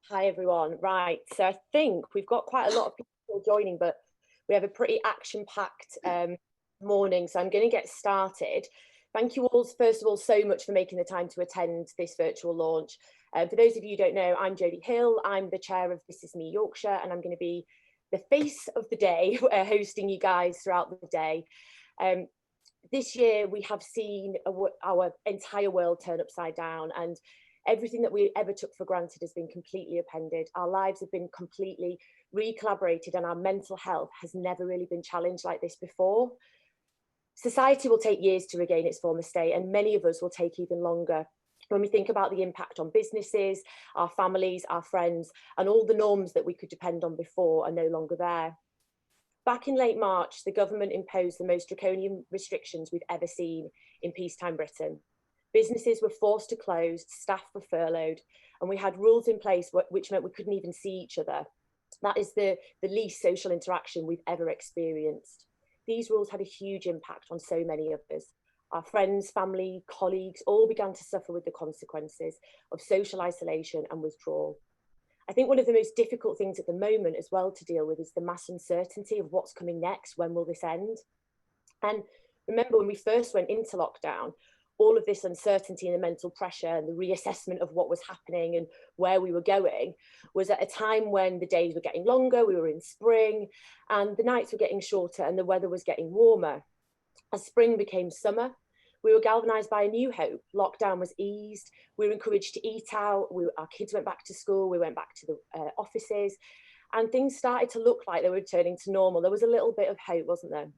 Hi everyone. Right, so I think we've got quite a lot of people joining, but we have a pretty action-packed morning, so I'm going to get started. Thank you all, first of all, so much for making the time to attend this virtual launch. For those of you who don't know, I'm Jodie Hill. I'm the chair of This Is Me Yorkshire, and I'm going to be the face of the day, hosting you guys throughout the day. This year, we have seen our entire world turn upside down, and everything that we ever took for granted has been completely upended. Our lives have been completely recollaborated, and our mental health has never really been challenged like this before. Society will take years to regain its former state, and many of us will take even longer. When we think about the impact on businesses, our families, our friends, and all the norms that we could depend on before are no longer there. Back in late March, the government imposed the most draconian restrictions we've ever seen in peacetime Britain. Businesses were forced to close, staff were furloughed, and we had rules in place which meant we couldn't even see each other. That is the least social interaction we've ever experienced. These rules had a huge impact on so many of us. Our friends, family, colleagues all began to suffer with the consequences of social isolation and withdrawal. I think one of the most difficult things at the moment as well to deal with is the mass uncertainty of what's coming next. When will this end? And remember, when we first went into lockdown, all of this uncertainty and the mental pressure and the reassessment of what was happening and where we were going was at a time when the days were getting longer, we were in spring, and the nights were getting shorter and the weather was getting warmer. As spring became summer, we were galvanised by a new hope. Lockdown was eased. We were encouraged to eat out. Our kids went back to school. We went back to the offices. And things started to look like they were returning to normal. There was a little bit of hope, wasn't there?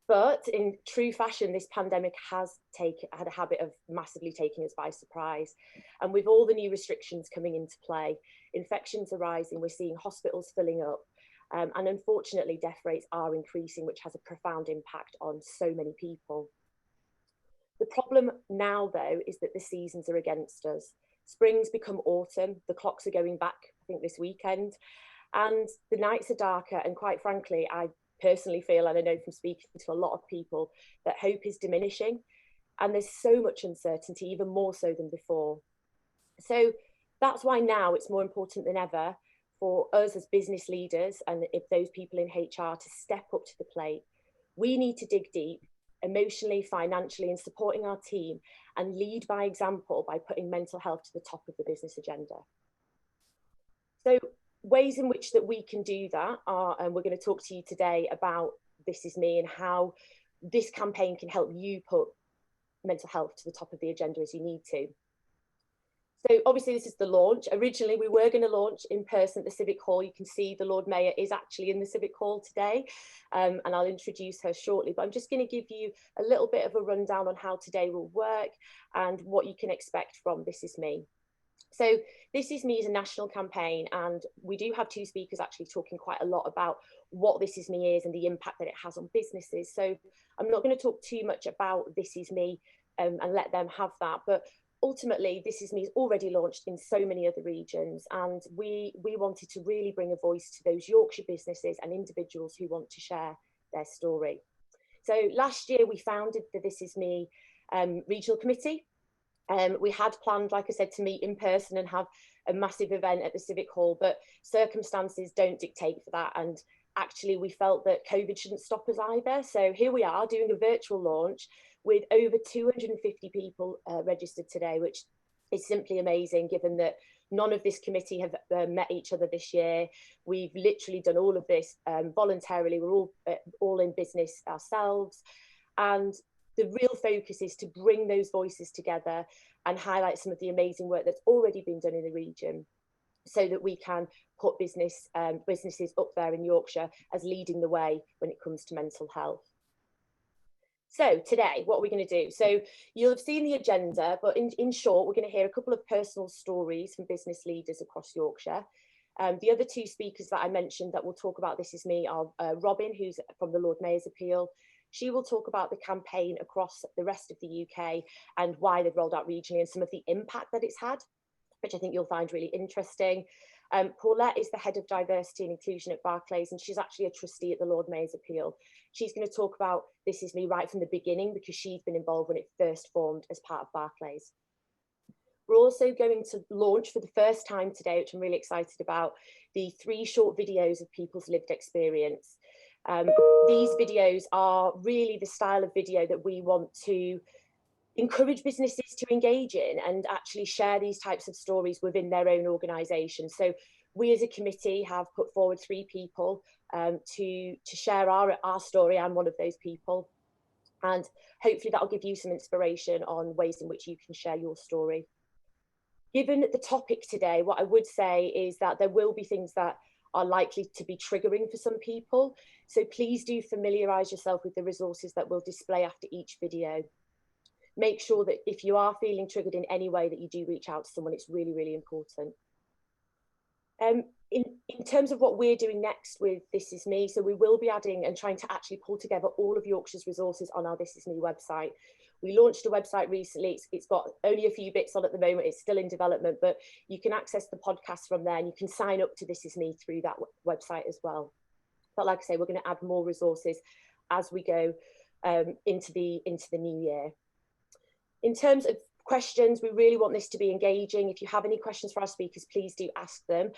But in true fashion, this pandemic has had a habit of massively taking us by surprise. And with all the new restrictions coming into play, infections are rising. We're seeing hospitals filling up. And unfortunately, death rates are increasing, which has a profound impact on so many people. The problem now, though, is that the seasons are against us. Spring's become autumn. The clocks are going back, I think, this weekend. And the nights are darker. And quite frankly, I personally feel, and I know from speaking to a lot of people, that hope is diminishing. And there's so much uncertainty, even more so than before. So that's why now it's more important than ever for us as business leaders and if those people in HR to step up to the plate. We need to dig deep emotionally, financially, and supporting our team and lead by example by putting mental health to the top of the business agenda. So ways in which that we can do that are, and we're going to talk to you today about This Is Me and how this campaign can help you put mental health to the top of the agenda as you need to. So obviously this is the launch. Originally we were going to launch in person at the Civic Hall. You can see the Lord Mayor is actually in the Civic Hall today, and I'll introduce her shortly, but I'm just going to give you a little bit of a rundown on how today will work and what you can expect from This Is Me. So This Is Me is a national campaign, and we do have two speakers actually talking quite a lot about what This Is Me is and the impact that it has on businesses. So I'm not going to talk too much about This Is Me and let them have that, but ultimately, This Is Me is already launched in so many other regions, and we wanted to really bring a voice to those Yorkshire businesses and individuals who want to share their story. So last year we founded the This Is Me regional committee. We had planned, like I said, to meet in person and have a massive event at the Civic Hall, but circumstances don't dictate for that, and actually we felt that COVID shouldn't stop us either. So here we are doing a virtual launch with over 250 people registered today, which is simply amazing given that none of this committee have met each other this year. We've literally done all of this voluntarily. We're all in business ourselves. And the real focus is to bring those voices together and highlight some of the amazing work that's already been done in the region so that we can put businesses up there in Yorkshire as leading the way when it comes to mental health. So today, what are we going to do? So you'll have seen the agenda, but in short, we're going to hear a couple of personal stories from business leaders across Yorkshire. The other two speakers that I mentioned that will talk about This Is Me are Robin, who's from the Lord Mayor's Appeal. She will talk about the campaign across the rest of the UK and why they've rolled out regionally and some of the impact that it's had, which I think you'll find really interesting. Paulette is the head of diversity and inclusion at Barclays, and she's actually a trustee at the Lord Mayor's Appeal. She's going to talk about This Is Me right from the beginning because she's been involved when it first formed as part of Barclays. We're also going to launch for the first time today, which I'm really excited about, the 3 short videos of people's lived experience. These videos are really the style of video that we want to encourage businesses to engage in and actually share these types of stories within their own organisation. So we as a committee have put forward 3 people to share our story. I'm one of those people. And hopefully that'll give you some inspiration on ways in which you can share your story. Given the topic today, what I would say is that there will be things that are likely to be triggering for some people. So please do familiarise yourself with the resources that we'll display after each video. Make sure that if you are feeling triggered in any way, that you do reach out to someone. It's really, really important. In terms of what we're doing next with This Is Me, so we will be adding and trying to actually pull together all of Yorkshire's resources on our This Is Me website. We launched a website recently. It's got only a few bits on at the moment. It's still in development, but you can access the podcast from there, and you can sign up to This Is Me through that website as well. But like I say, we're going to add more resources as we go into the new year. In terms of questions, we really want this to be engaging. If you have any questions for our speakers, please do ask them.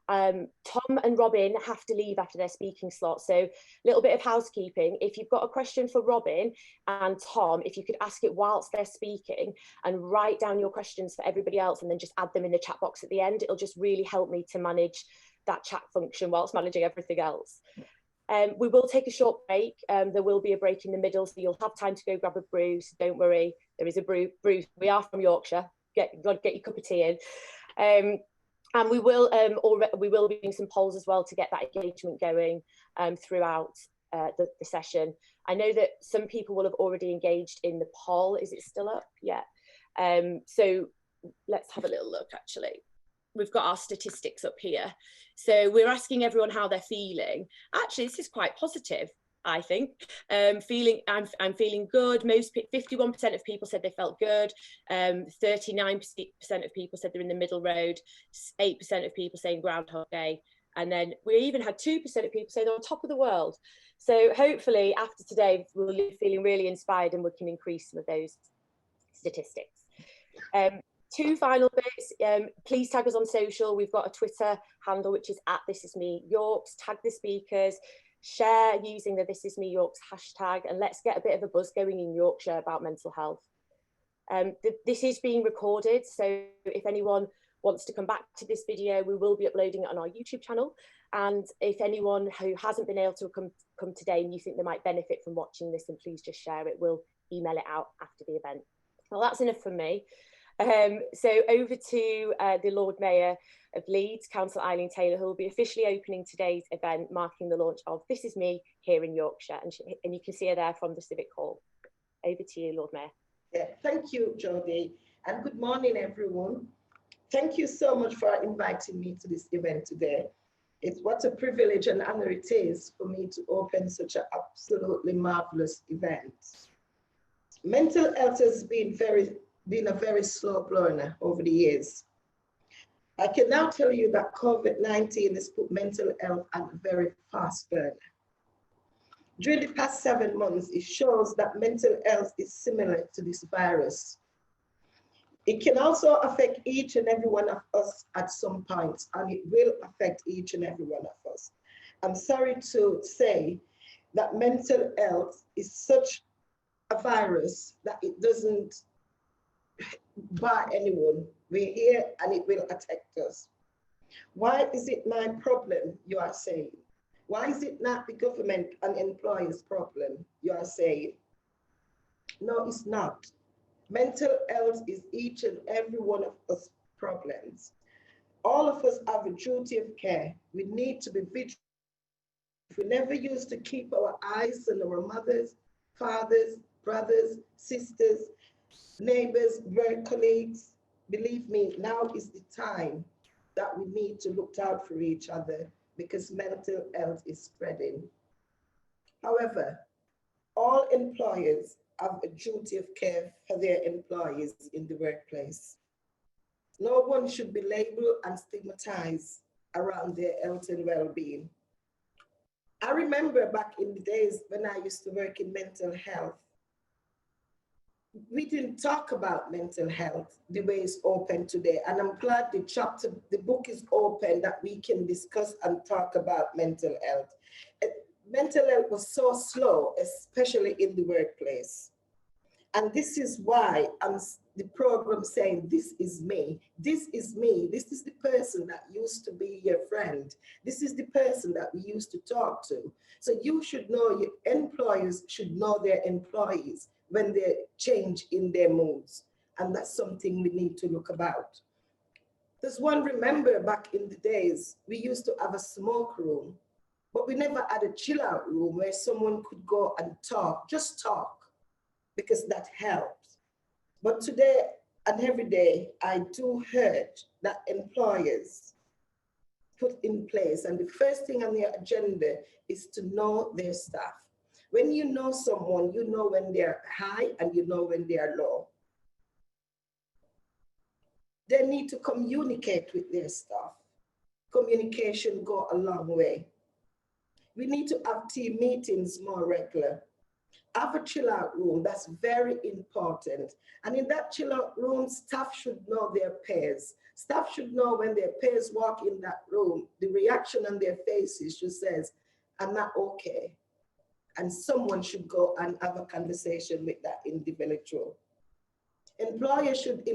Tom and Robin have to leave after their speaking slot, so a little bit of housekeeping. If you've got a question for Robin and Tom, if you could ask it whilst they're speaking and write down your questions for everybody else and then just add them in the chat box at the end, it'll just really help me to manage that chat function whilst managing everything else. We will take a short break. There will be a break in the middle, so you'll have time to go grab a brew, so don't worry, there is a brew. We are from Yorkshire, get your cup of tea in. And we will be doing some polls as well to get that engagement going throughout the session. I know that some people will have already engaged in the poll. Is it still up? Yeah. So let's have a little look, actually. We've got our statistics up here. So we're asking everyone how they're feeling. Actually, this is quite positive, I think. I'm feeling good. 51% of people said they felt good. 39% of people said they're in the middle road. 8% of people saying Groundhog Day. And then we even had 2% of people say they're on top of the world. So hopefully after today, we'll be feeling really inspired and we can increase some of those statistics. 2 final bits. Please tag us on social. We've got a Twitter handle, which is @ThisIsMeYorks. Tag the speakers. Share using the This Is Me Yorks hashtag, and let's get a bit of a buzz going in Yorkshire about mental health. This is being recorded, so if anyone wants to come back to this video, we will be uploading it on our YouTube channel. And if anyone who hasn't been able to come today and you think they might benefit from watching this, then please just share it. We'll email it out after the event. Well, that's enough from me. So over to the Lord Mayor of Leeds, Councillor Eileen Taylor, who will be officially opening today's event, marking the launch of This Is Me here in Yorkshire. And you can see her there from the Civic Hall. Over to you, Lord Mayor. Yeah, thank you, Jodie, and good morning, everyone. Thank you so much for inviting me to this event today. What a privilege and honor it is for me to open such an absolutely marvelous event. Mental health has been a very slow burner over the years. I can now tell you that COVID-19 has put mental health on a very fast burner. During the past 7 months, it shows that mental health is similar to this virus. It can also affect each and every one of us at some point, and it will affect each and every one of us. I'm sorry to say that mental health is such a virus that it doesn't bar anyone. We're here and it will affect us. Why is it my problem, you are saying? Why is it not the government and employers' problem, you are saying? No, it's not. Mental health is each and every one of us problems. All of us have a duty of care. We need to be vigilant. If we never used to keep our eyes on our mothers, fathers, brothers, sisters, neighbors, work colleagues, believe me, now is the time that we need to look out for each other because mental health is spreading. However, all employers have a duty of care for their employees in the workplace. No one should be labeled and stigmatized around their health and well-being. I remember back in the days when I used to work in mental health, we didn't talk about mental health the way it's open today. And I'm glad the book is open that we can discuss and talk about mental health. Uh, Mental health was so slow, especially in the workplace. And this is why the program saying, this is me. This is me. This is the person that used to be your friend. This is the person that we used to talk to. So you should know, your employers should know their employees when they change in their moods. And that's something we need to look about. There's one, remember back in the days, we used to have a smoke room, but we never had a chill out room where someone could go and talk, just talk, because that helps. But today and every day, I do heard that employers put in place, and the first thing on their agenda is to know their staff. When you know someone, you know when they're high and you know when they are low. They need to communicate with their staff. Communication go a long way. We need to have team meetings more regular. Have a chill out room, that's very important. And in that chill out room, staff should know their peers. Staff should know when their peers walk in that room, the reaction on their faces just says, I'm not okay. And someone should go and have a conversation with that individual. Employers should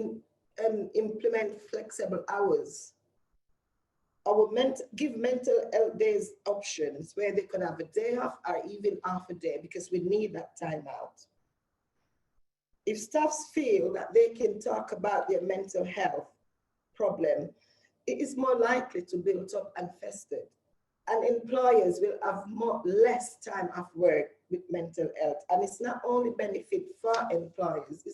implement flexible hours. Give mental health days options where they could have a day off or even half a day, because we need that time out. If staffs feel that they can talk about their mental health problem, it is more likely to build up and fester. And employers will have less time off work with mental health. And it's not only benefit for employers,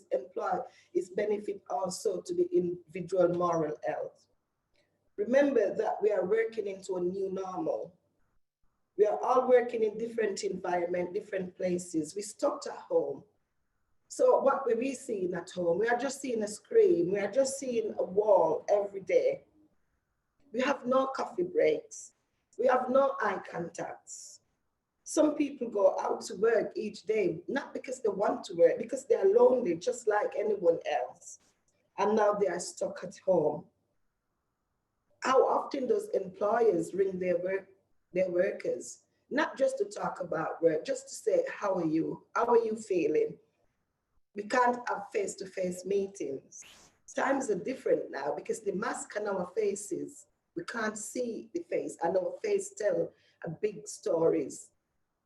it's benefit also to the individual moral health. Remember that we are working into a new normal. We are all working in different environments, different places. We stopped at home. So what were we seeing at home? We are just seeing a screen. We are just seeing a wall every day. We have no coffee breaks. We have no eye contacts. Some people go out to work each day, not because they want to work, because they are lonely, just like anyone else. And now they are stuck at home. How often does employers ring their workers, not just to talk about work, just to say, how are you? How are you feeling? We can't have face-to-face meetings. Times are different now because the mask on our faces, we can't see the face, and our face tell a big stories.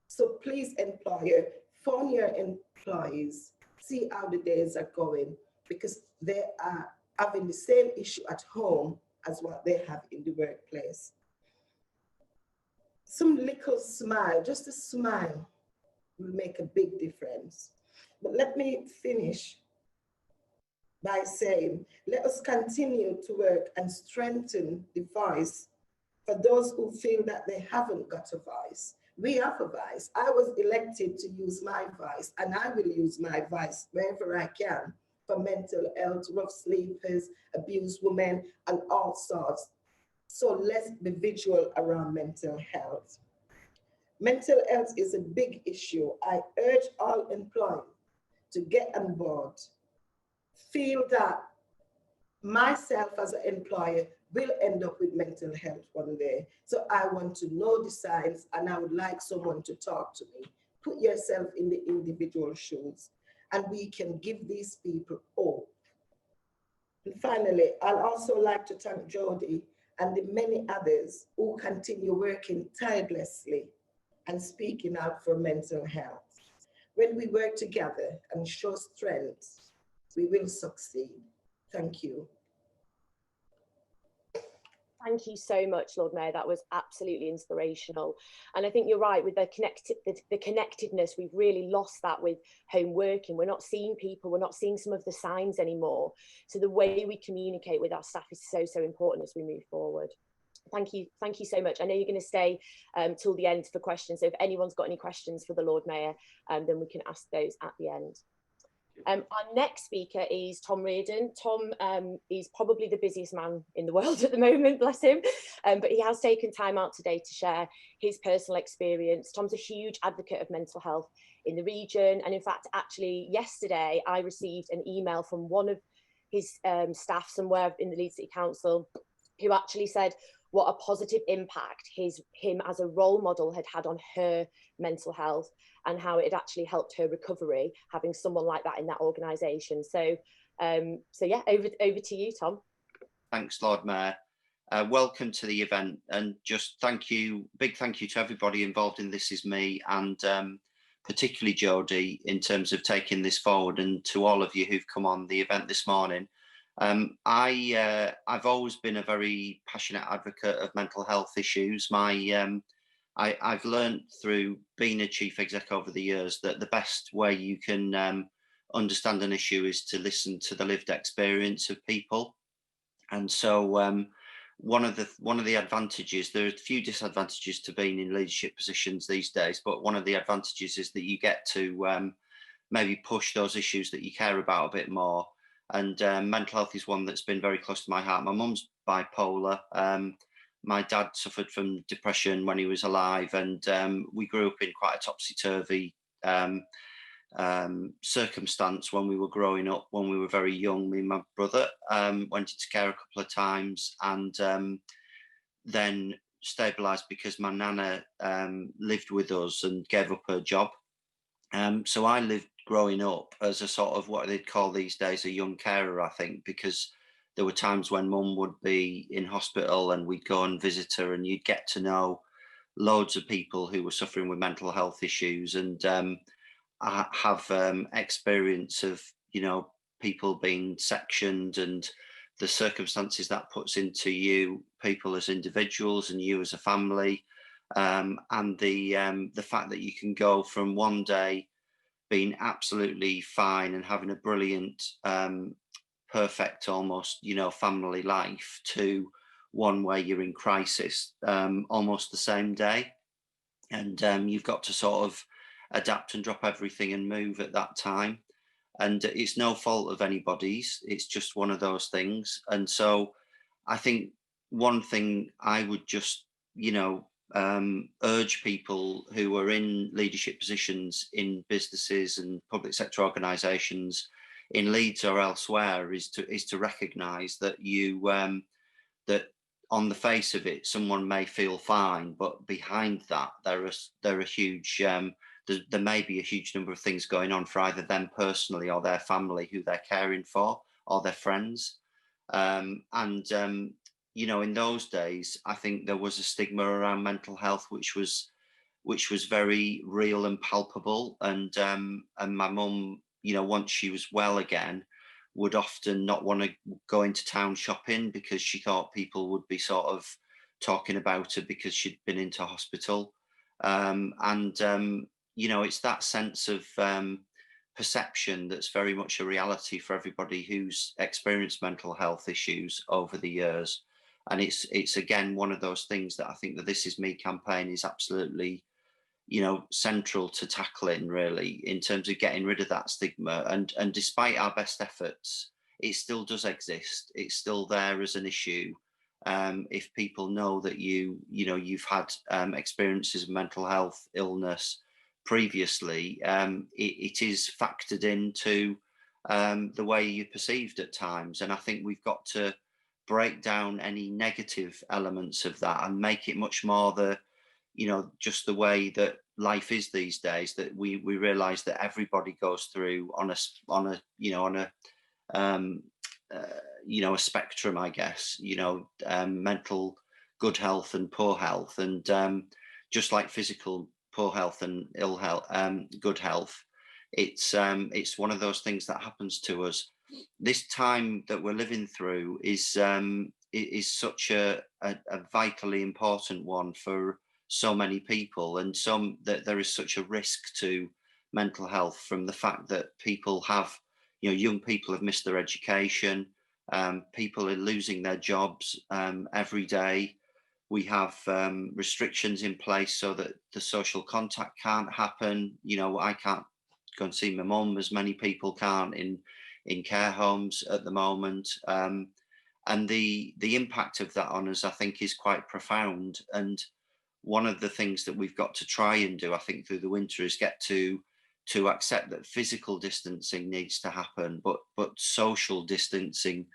So please, employer, phone your employees, see how the days are going, because they are having the same issue at home as what they have in the workplace. Some little smile, just a smile, will make a big difference. But let me finish by saying, let us continue to work and strengthen the voice for those who feel that they haven't got a voice. We have a voice. I was elected to use my voice, and I will use my voice wherever I can for mental health, rough sleepers, abused women, and all sorts. So let's be vigilant around mental health. Mental health is a big issue. I urge all employees to get on board. Feel that myself as an employer will end up with mental health one day. So I want to know the signs, and I would like someone to talk to me. Put yourself in the individual shoes, and we can give these people hope. And finally, I'd also like to thank Jodie and the many others who continue working tirelessly and speaking out for mental health. When we work together and show strength, we will succeed. Thank you. Thank you so much, Lord Mayor. That was absolutely inspirational. And I think you're right with the connectedness. We've really lost that with home working. We're not seeing people. We're not seeing some of the signs anymore. So the way we communicate with our staff is so, so important as we move forward. Thank you so much. I know you're going to stay till the end for questions. So if anyone's got any questions for the Lord Mayor, then we can ask those at the end. Our next speaker is Tom Reardon. Tom is probably the busiest man in the world at the moment, bless him, but he has taken time out today to share his personal experience. Tom's a huge advocate of mental health in the region, and in fact, actually yesterday I received an email from one of his staff somewhere in the Leeds City Council who actually said what a positive impact him as a role model had on her mental health, and how it had actually helped her recovery, having someone like that in that organisation. So yeah, over to you, Tom. Thanks, Lord Mayor. Welcome to the event, and just big thank you to everybody involved in This Is Me, and particularly Jodie in terms of taking this forward, and to all of you who've come on the event this morning. I've always been a very passionate advocate of mental health issues. I've learned through being a chief exec over the years that the best way you can understand an issue is to listen to the lived experience of people. And so one of the advantages, there are a few disadvantages to being in leadership positions these days, but one of the advantages is that you get to maybe push those issues that you care about a bit more. And mental health is one that's been very close to my heart. My mum's bipolar. My dad suffered from depression when he was alive, and we grew up in quite a topsy-turvy circumstance when we were growing up. When we were very young, me and my brother went into care a couple of times, and then stabilised because my nana lived with us and gave up her job. So I lived growing up as a sort of what they'd call these days a young carer, I think, because there were times when mum would be in hospital and we'd go and visit her, and you'd get to know loads of people who were suffering with mental health issues. And I have experience of, people being sectioned, and the circumstances that puts into you, people as individuals and you as a family. And the fact that you can go from one day being absolutely fine and having a brilliant, perfect almost, family life, to one where you're in crisis almost the same day. And you've got to sort of adapt and drop everything and move at that time. And it's no fault of anybody's. It's just one of those things. And so I think one thing I would just, urge people who are in leadership positions in businesses and public sector organisations in Leeds or elsewhere is to recognise that that on the face of it, someone may feel fine, but behind that there are huge. There may be a huge number of things going on for either them personally or their family who they're caring for, or their friends. In those days, I think there was a stigma around mental health, which was very real and palpable. And my mum, once she was well again, would often not want to go into town shopping because she thought people would be sort of talking about her because she'd been into hospital. It's that sense of perception that's very much a reality for everybody who's experienced mental health issues over the years. And it's again one of those things that I think the This Is Me campaign is absolutely, central to tackling, really, in terms of getting rid of that stigma. And despite our best efforts, it still does exist. It's still there as an issue. If people know that you've had experiences of mental health illness previously, it is factored into the way you're perceived at times. And I think we've got to break down any negative elements of that and make it much more just the way that life is these days, that we realize that everybody goes through on a spectrum, I guess, mental good health and poor health. And just like physical poor health and ill health, good health, it's one of those things that happens to us. This time that we're living through is such a vitally important one for so many people, and that there is such a risk to mental health from the fact that people have, young people have missed their education, people are losing their jobs every day. We have restrictions in place so that the social contact can't happen. I can't go and see my mum, as many people can't in care homes at the moment. And the impact of that on us, I think, is quite profound. And one of the things that we've got to try and do, I think, through the winter is get to accept that physical distancing needs to happen, but social distancing,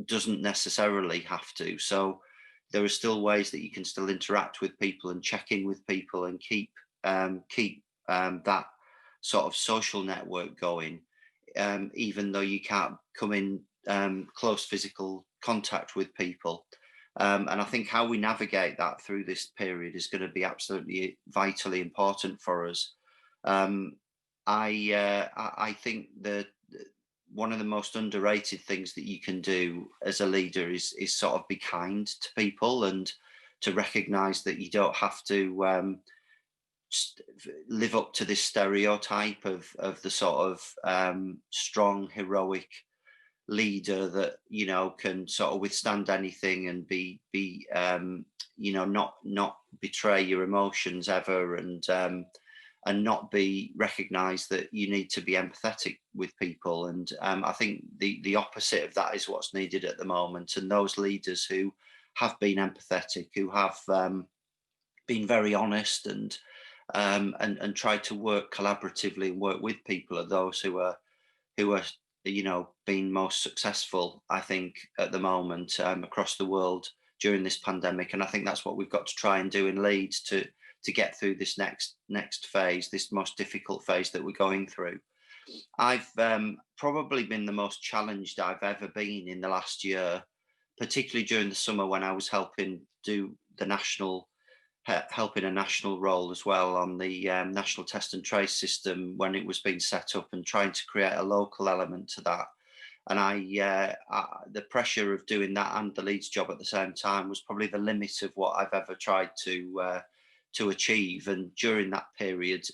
doesn't necessarily have to. So there are still ways that you can still interact with people and check in with people and keep that sort of social network going, even though you can't come in close physical contact with people. And I think how we navigate that through this period is going to be absolutely vitally important for us. I think that one of the most underrated things that you can do as a leader is sort of be kind to people, and to recognize that you don't have to live up to this stereotype of the sort of strong, heroic leader that can sort of withstand anything and be not betray your emotions ever, and not be recognized that you need to be empathetic with people. And I think the opposite of that is what's needed at the moment. And those leaders who have been empathetic, who have been very honest and tried to work collaboratively and work with people, are those who are being most successful, I think, at the moment across the world during this pandemic. And I think that's what we've got to try and do in Leeds to get through this next phase, this most difficult phase that we're going through. I've probably been the most challenged I've ever been in the last year, particularly during the summer when I was helping a national role as well on the national test and trace system when it was being set up, and trying to create a local element to that. And the pressure of doing that and the Leeds job at the same time was probably the limit of what I've ever tried to achieve. And during that period,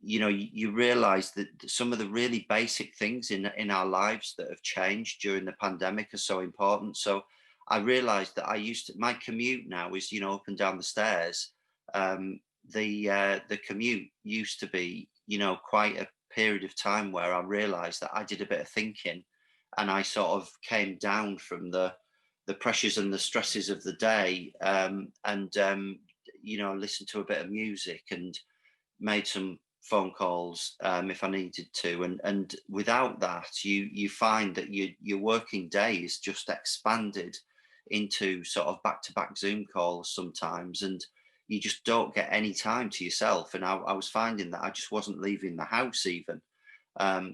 you realize that some of the really basic things in our lives that have changed during the pandemic are so important. So I realized that my commute now is, up and down the stairs. The commute used to be, quite a period of time where I realized that I did a bit of thinking, and I sort of came down from the pressures and the stresses of the day, and listened to a bit of music and made some phone calls if I needed to, and without that, you find that your working day is just expanded into sort of back-to-back Zoom calls sometimes, and you just don't get any time to yourself. And I was finding that I just wasn't leaving the house even.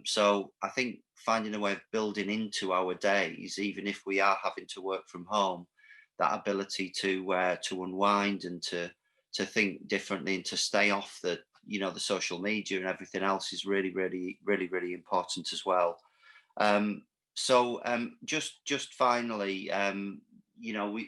So I think finding a way of building into our days, even if we are having to work from home, that ability to unwind and to think differently and to stay off the social media and everything else is really, really, really, really important as well. Just finally,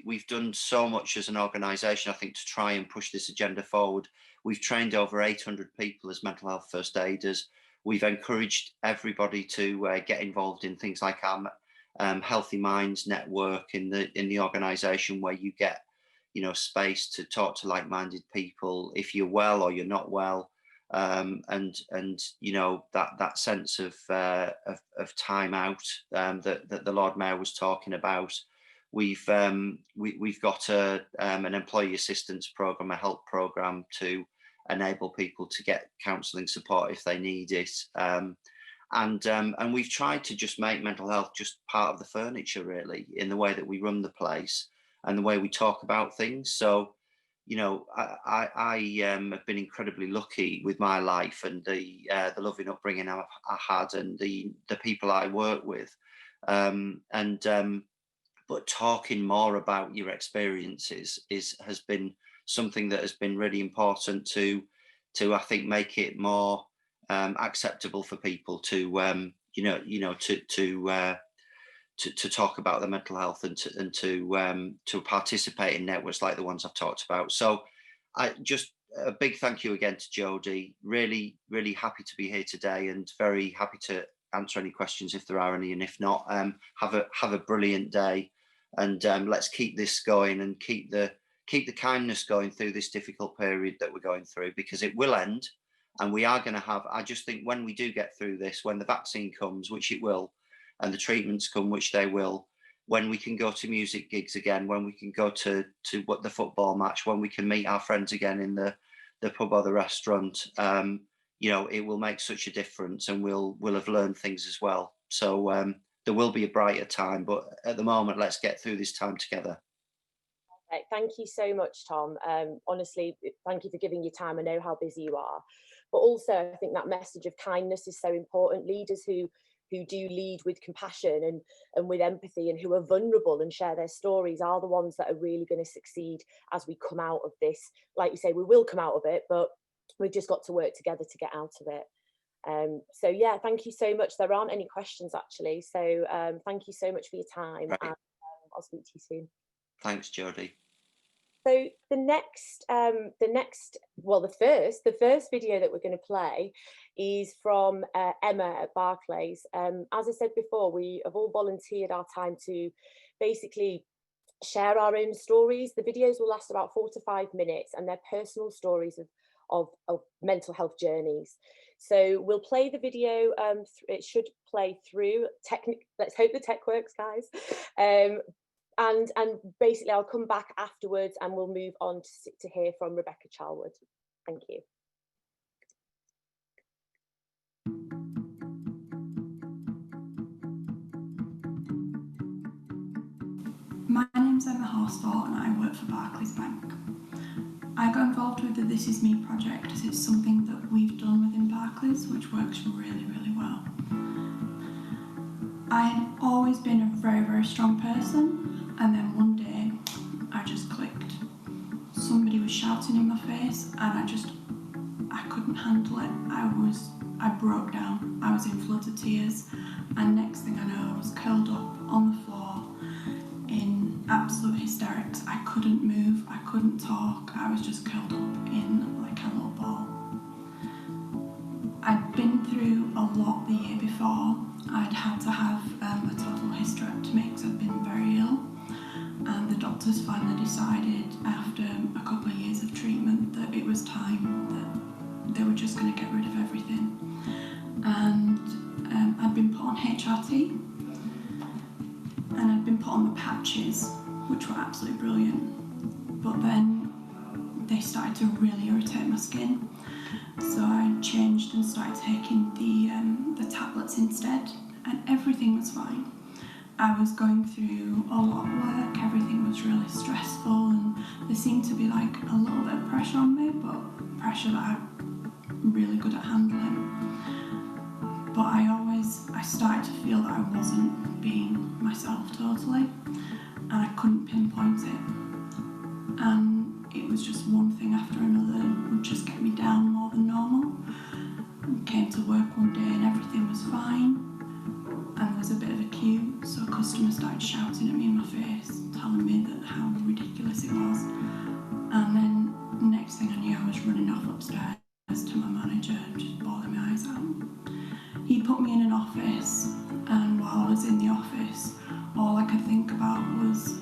we've done so much as an organisation, I think, to try and push this agenda forward. We've trained over 800 people as mental health first aiders. We've encouraged everybody to get involved in things like our Healthy Minds network in the organisation, where you get space to talk to like-minded people if you're well or you're not well, and that sense of time out that the Lord Mayor was talking about. We've got an employee assistance program, a help program to enable people to get counselling support if they need it. And we've tried to just make mental health just part of the furniture, really, in the way that we run the place and the way we talk about things. So, I have been incredibly lucky with my life and the loving upbringing I had and the people I work with. But talking more about your experiences has been something that has been really important to I think make it more acceptable for people to talk about their mental health and to participate in networks like the ones I've talked about. So I just a big thank you again to Jodie. Really, really happy to be here today, and very happy to answer any questions if there are any, and if not, have a brilliant day, and let's keep this going and keep the kindness going through this difficult period that we're going through, because it will end. And we are going to have, I just think when we do get through this, when the vaccine comes, which it will, and the treatments come, which they will, when we can go to music gigs again, when we can go to what the football match, when we can meet our friends again in the pub or the restaurant, you know, it will make such a difference, and we'll have learned things as well. So there will be a brighter time, but at the moment, let's get through this time together. Thank you so much, Tom. Honestly, thank you for giving your time. I know how busy you are, but also I think that message of kindness is so important. Leaders who do lead with compassion and with empathy, and who are vulnerable and share their stories, are the ones that are really going to succeed as we come out of this. Like you say, we will come out of it, but we've just got to work together to get out of it. So yeah, thank you so much. There aren't any questions actually, so thank you so much for your time, right. And I'll speak to you soon. Thanks, Jodie. So the first video that we're going to play is from Emma at Barclays. As I said before, we have all volunteered our time to basically share our own stories. The videos will last about 4 to 5 minutes, and they're personal stories of mental health journeys. So we'll play the video. It should play through. Let's hope the tech works, guys. And basically I'll come back afterwards and we'll move on to hear from Rebecca Charlwood. Thank you. My name's Emma Horsford and I work for Barclays Bank. I got involved with the This Is Me project as it's something that we've done within Barclays, which works really, really well. I had always been a very, very strong person, and then one day I just clicked. Somebody was shouting in my face and I couldn't handle it. I broke down. I was in floods of tears, and next thing I know I was curled up on the floor in absolute hysterics. I couldn't move, I couldn't talk, I was just curled up in like a little ball. I'd been through a lot the year before. I'd had to have a total hysterectomy because I'd been very ill, and the doctors finally decided after a couple of years of treatment that it was time, that they were just going to get rid of everything. And I'd been put on HRT, and I'd been put on the patches, which were absolutely brilliant, but then they started to really irritate my skin. So I changed and started taking the tablets instead, and everything was fine. I was going through a lot of work, everything was really stressful, and there seemed to be like a little bit of pressure on me, but pressure that I'm really good at handling. But I started to feel that I wasn't being myself totally, and I couldn't pinpoint it. And it was just one thing after another would just get me down more than normal. I came to work one day and everything was fine, and there was a bit of a queue, so a customer started shouting at me in my face, telling me that how ridiculous it was. And then next thing I knew, I was running off upstairs to my manager, just bawling my eyes out. He put me in an office, and while I was in the office, all I could think about was,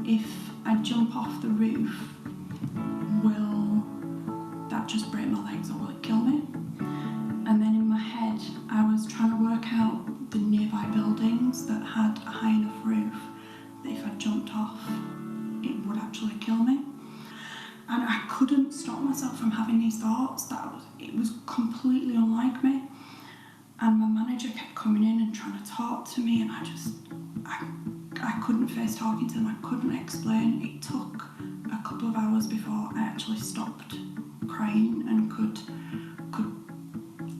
if I jump off the roof, will that just break my legs or will it kill me? And then in my head, I was trying to work out the nearby buildings that had a high enough roof that if I jumped off, it would actually kill me. And I couldn't stop myself from having these thoughts. It was completely unlike me. And my manager kept coming in and trying to talk to me, and I couldn't face talking to them. I couldn't explain. It took a couple of hours before I actually stopped crying and could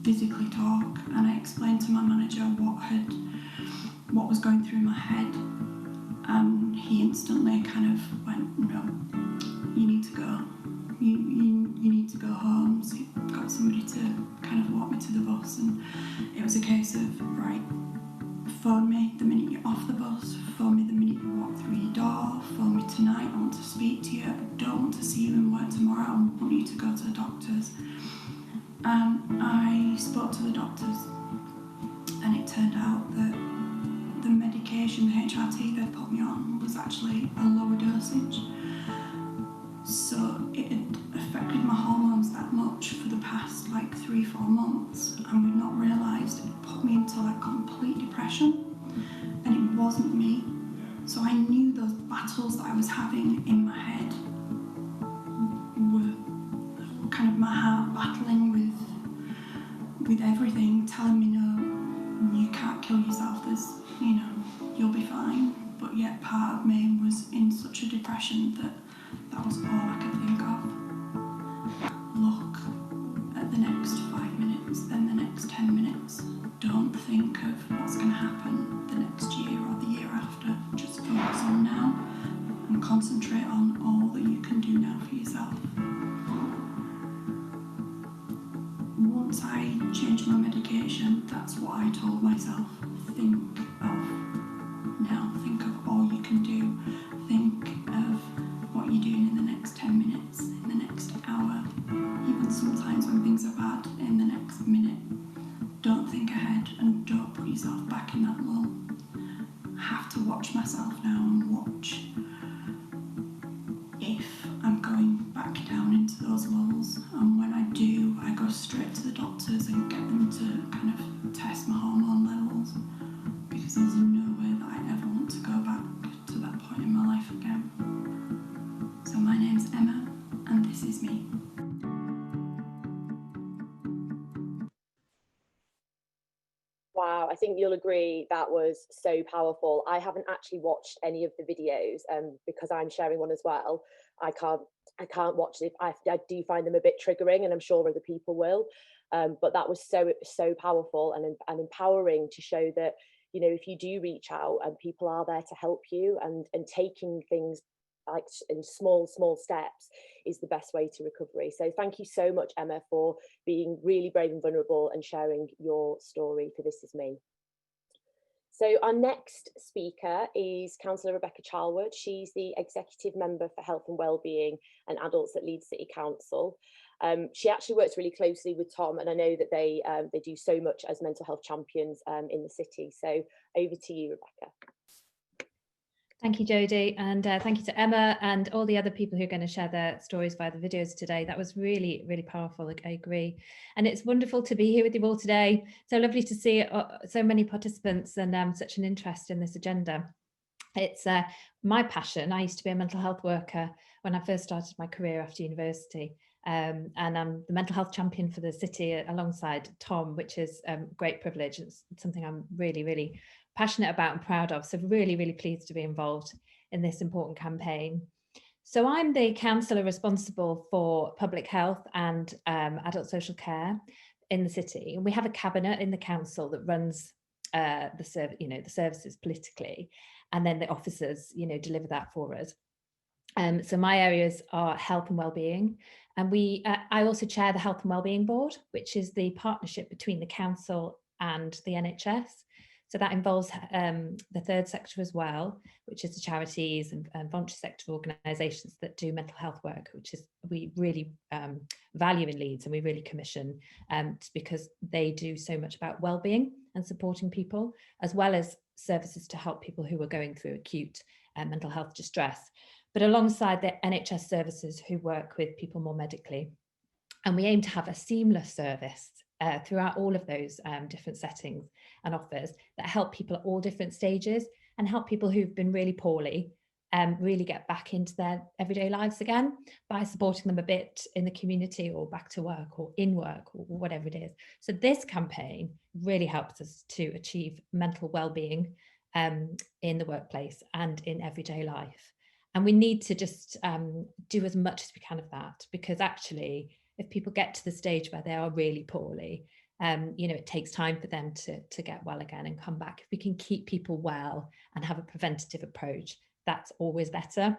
physically talk. And I explained to my manager what was going through my head, and he instantly kind of went, no, you need to go. You need to go home. So he got somebody to kind of walk me to the bus, and it was a case of, right, phone me the minute you're off the bus, phone me the minute you walk through your door, phone me tonight, I want to speak to you, I don't want to see you in work tomorrow, I want you to go to the doctors. And I spoke to the doctors, and it turned out that the medication, the HRT they put me on, was actually a lower dosage. So it had affected my hormones that that much for the past like 3-4 months, and we've not realised it put me into like complete depression, and it wasn't me. So I knew those battles that I was having in my head were kind of my heart battling with everything, telling me, no, you can't kill yourself, there's, you know, you'll be fine. But yet part of me was in such a depression that was all I could think of. Look at the next 5 minutes, then the next 10 minutes. Don't think of what's going to happen the next year or the year after. Just focus on now and concentrate on all that you can do now for yourself. Once I changed my medication, that's what I told myself. Think of now, think of all you can do. Think of what you're doing in the next 10 minutes, in the next hour, even sometimes when things are bad, in the next minute. Don't think ahead and don't put yourself back in that lull. I have to watch myself now and watch if I'm going back down into those lulls, and when I do, I go straight to the doctors and get them to kind of test my hormone levels, because there's no way that I ever want to go back to that point in my life again. So my name's Emma, and this is me. Wow, I think you'll agree that was so powerful. I haven't actually watched any of the videos because I'm sharing one as well. I can't watch it. I do find them a bit triggering, and I'm sure other people will. But that was so powerful and empowering to show that, you know, if you do reach out and people are there to help you, and taking things like in small steps is the best way to recovery. So thank you so much, Emma, for being really brave and vulnerable and sharing your story for This Is Me. So our next speaker is Councillor Rebecca Charlwood. She's the Executive Member for Health and Wellbeing and Adults at Leeds City Council. She actually works really closely with Tom, and I know that they do so much as mental health champions in the city. So over to you, Rebecca. Thank you, Jodie, and thank you to Emma and all the other people who are going to share their stories via the videos today. That was really, really powerful. I agree. And it's wonderful to be here with you all today. So lovely to see so many participants and such an interest in this agenda. It's my passion. I used to be a mental health worker when I first started my career after university. And I'm the mental health champion for the city alongside Tom, which is a great privilege. It's something I'm really, really passionate about and proud of. So really, really pleased to be involved in this important campaign. So I'm the councillor responsible for public health and adult social care in the city. And we have a cabinet in the council that runs the services politically, and then the officers, deliver that for us. So my areas are health and wellbeing, and I also chair the Health and Wellbeing Board, which is the partnership between the council and the NHS. So that involves the third sector as well, which is the charities and voluntary sector organisations that do mental health work, which is we really value in Leeds, and we really commission because they do so much about wellbeing and supporting people, as well as services to help people who are going through acute mental health distress, but alongside the NHS services who work with people more medically. And we aim to have a seamless service throughout all of those different settings and offers that help people at all different stages, and help people who've been really poorly really get back into their everyday lives again by supporting them a bit in the community or back to work or in work or whatever it is. So this campaign really helps us to achieve mental well-being in the workplace and in everyday life. And we need to just do as much as we can of that, because actually, if people get to the stage where they are really poorly, it takes time for them to get well again and come back. If we can keep people well and have a preventative approach, that's always better.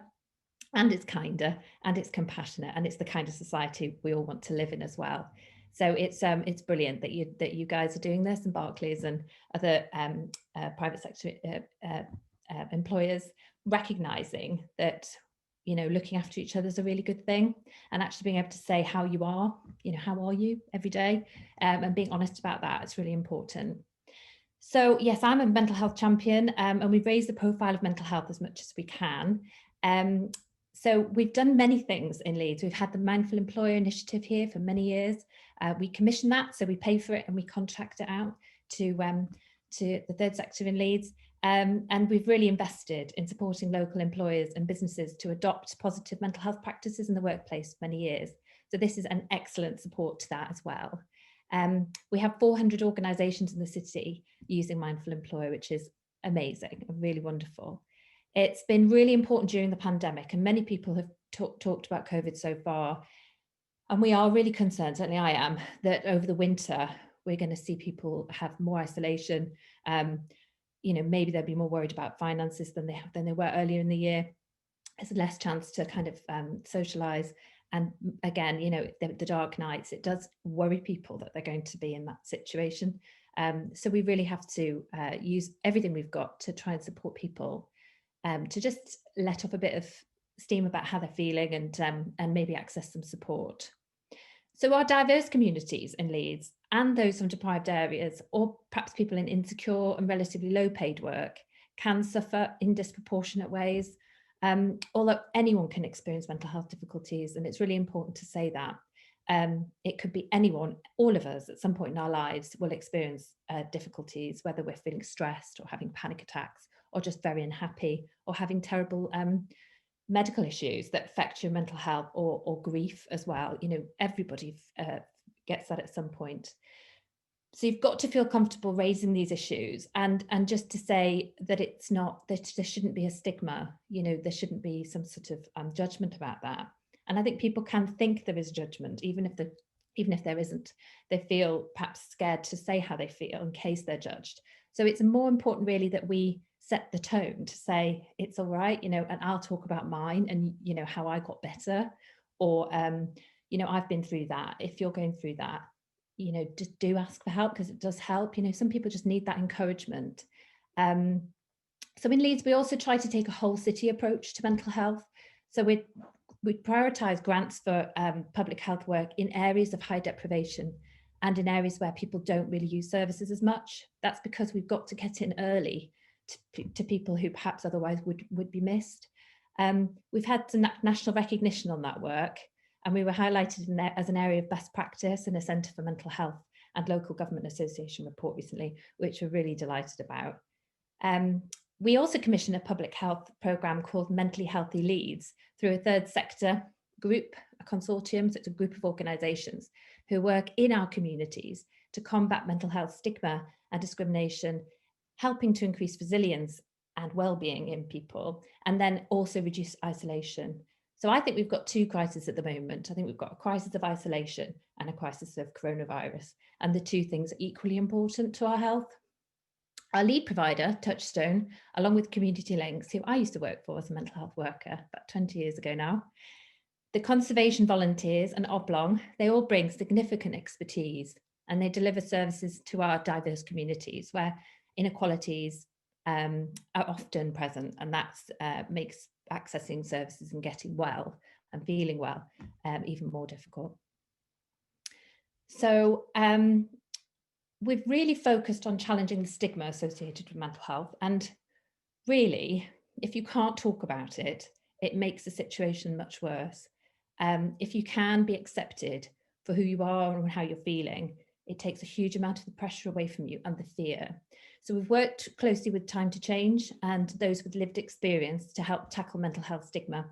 And it's kinder, and it's compassionate, and it's the kind of society we all want to live in as well. So it's brilliant that you guys are doing this, and Barclays and other private sector employers recognizing that looking after each other is a really good thing, and actually being able to say how you are, how are you every day, and being honest about that, it's really important. So yes, I'm a mental health champion, and we've raised the profile of mental health as much as we can. So we've done many things in Leeds. We've had the Mindful Employer Initiative here for many years. We commission that, so we pay for it and we contract it out to the third sector in Leeds. And we've really invested in supporting local employers and businesses to adopt positive mental health practices in the workplace for many years. So this is an excellent support to that as well. We have 400 organisations in the city using Mindful Employer, which is amazing and really wonderful. It's been really important during the pandemic, and many people have talked about COVID so far. And we are really concerned, certainly I am, that over the winter, we're going to see people have more isolation. You know, maybe they'll be more worried about finances than they were earlier in the year. There's less chance to kind of socialise. And again, you know, the dark nights, it does worry people that they're going to be in that situation. So we really have to use everything we've got to try and support people to just let off a bit of steam about how they're feeling and maybe access some support. So our diverse communities in Leeds and those from deprived areas, or perhaps people in insecure and relatively low paid work, can suffer in disproportionate ways. Although anyone can experience mental health difficulties, and it's really important to say that. It could be anyone, all of us at some point in our lives will experience difficulties, whether we're feeling stressed or having panic attacks or just very unhappy or having terrible medical issues that affect your mental health or grief as well. You know, everybody gets that at some point. So you've got to feel comfortable raising these issues and just to say that it's not, that there shouldn't be a stigma, you know, there shouldn't be some sort of judgment about that. And I think people can think there is judgment, even if there isn't. They feel perhaps scared to say how they feel in case they're judged. So it's more important really that we set the tone to say it's all right, you know, and I'll talk about mine and, you know, how I got better, or, you know, I've been through that. If you're going through that, you know, just do ask for help, because it does help. You know, some people just need that encouragement. So in Leeds, we also try to take a whole city approach to mental health. So we prioritise grants for public health work in areas of high deprivation and in areas where people don't really use services as much. That's because we've got to get in early to people who perhaps otherwise would be missed. We've had some national recognition on that work, and we were highlighted as an area of best practice in a Centre for Mental Health and Local Government Association report recently, which we're really delighted about. We also commissioned a public health programme called Mentally Healthy Leeds through a third sector group, a consortium. So it's a group of organisations who work in our communities to combat mental health stigma and discrimination, helping to increase resilience and well-being in people, and then also reduce isolation. So I think we've got two crises at the moment. I think we've got a crisis of isolation and a crisis of coronavirus, and the two things are equally important to our health. Our lead provider, Touchstone, along with Community Links, who I used to work for as a mental health worker about 20 years ago now, the conservation volunteers and Oblong, they all bring significant expertise, and they deliver services to our diverse communities where inequalities are often present, and that makes accessing services and getting well and feeling well even more difficult. So we've really focused on challenging the stigma associated with mental health, and really, if you can't talk about it, it makes the situation much worse. If you can be accepted for who you are and how you're feeling, it takes a huge amount of the pressure away from you and the fear. So we've worked closely with Time to Change and those with lived experience to help tackle mental health stigma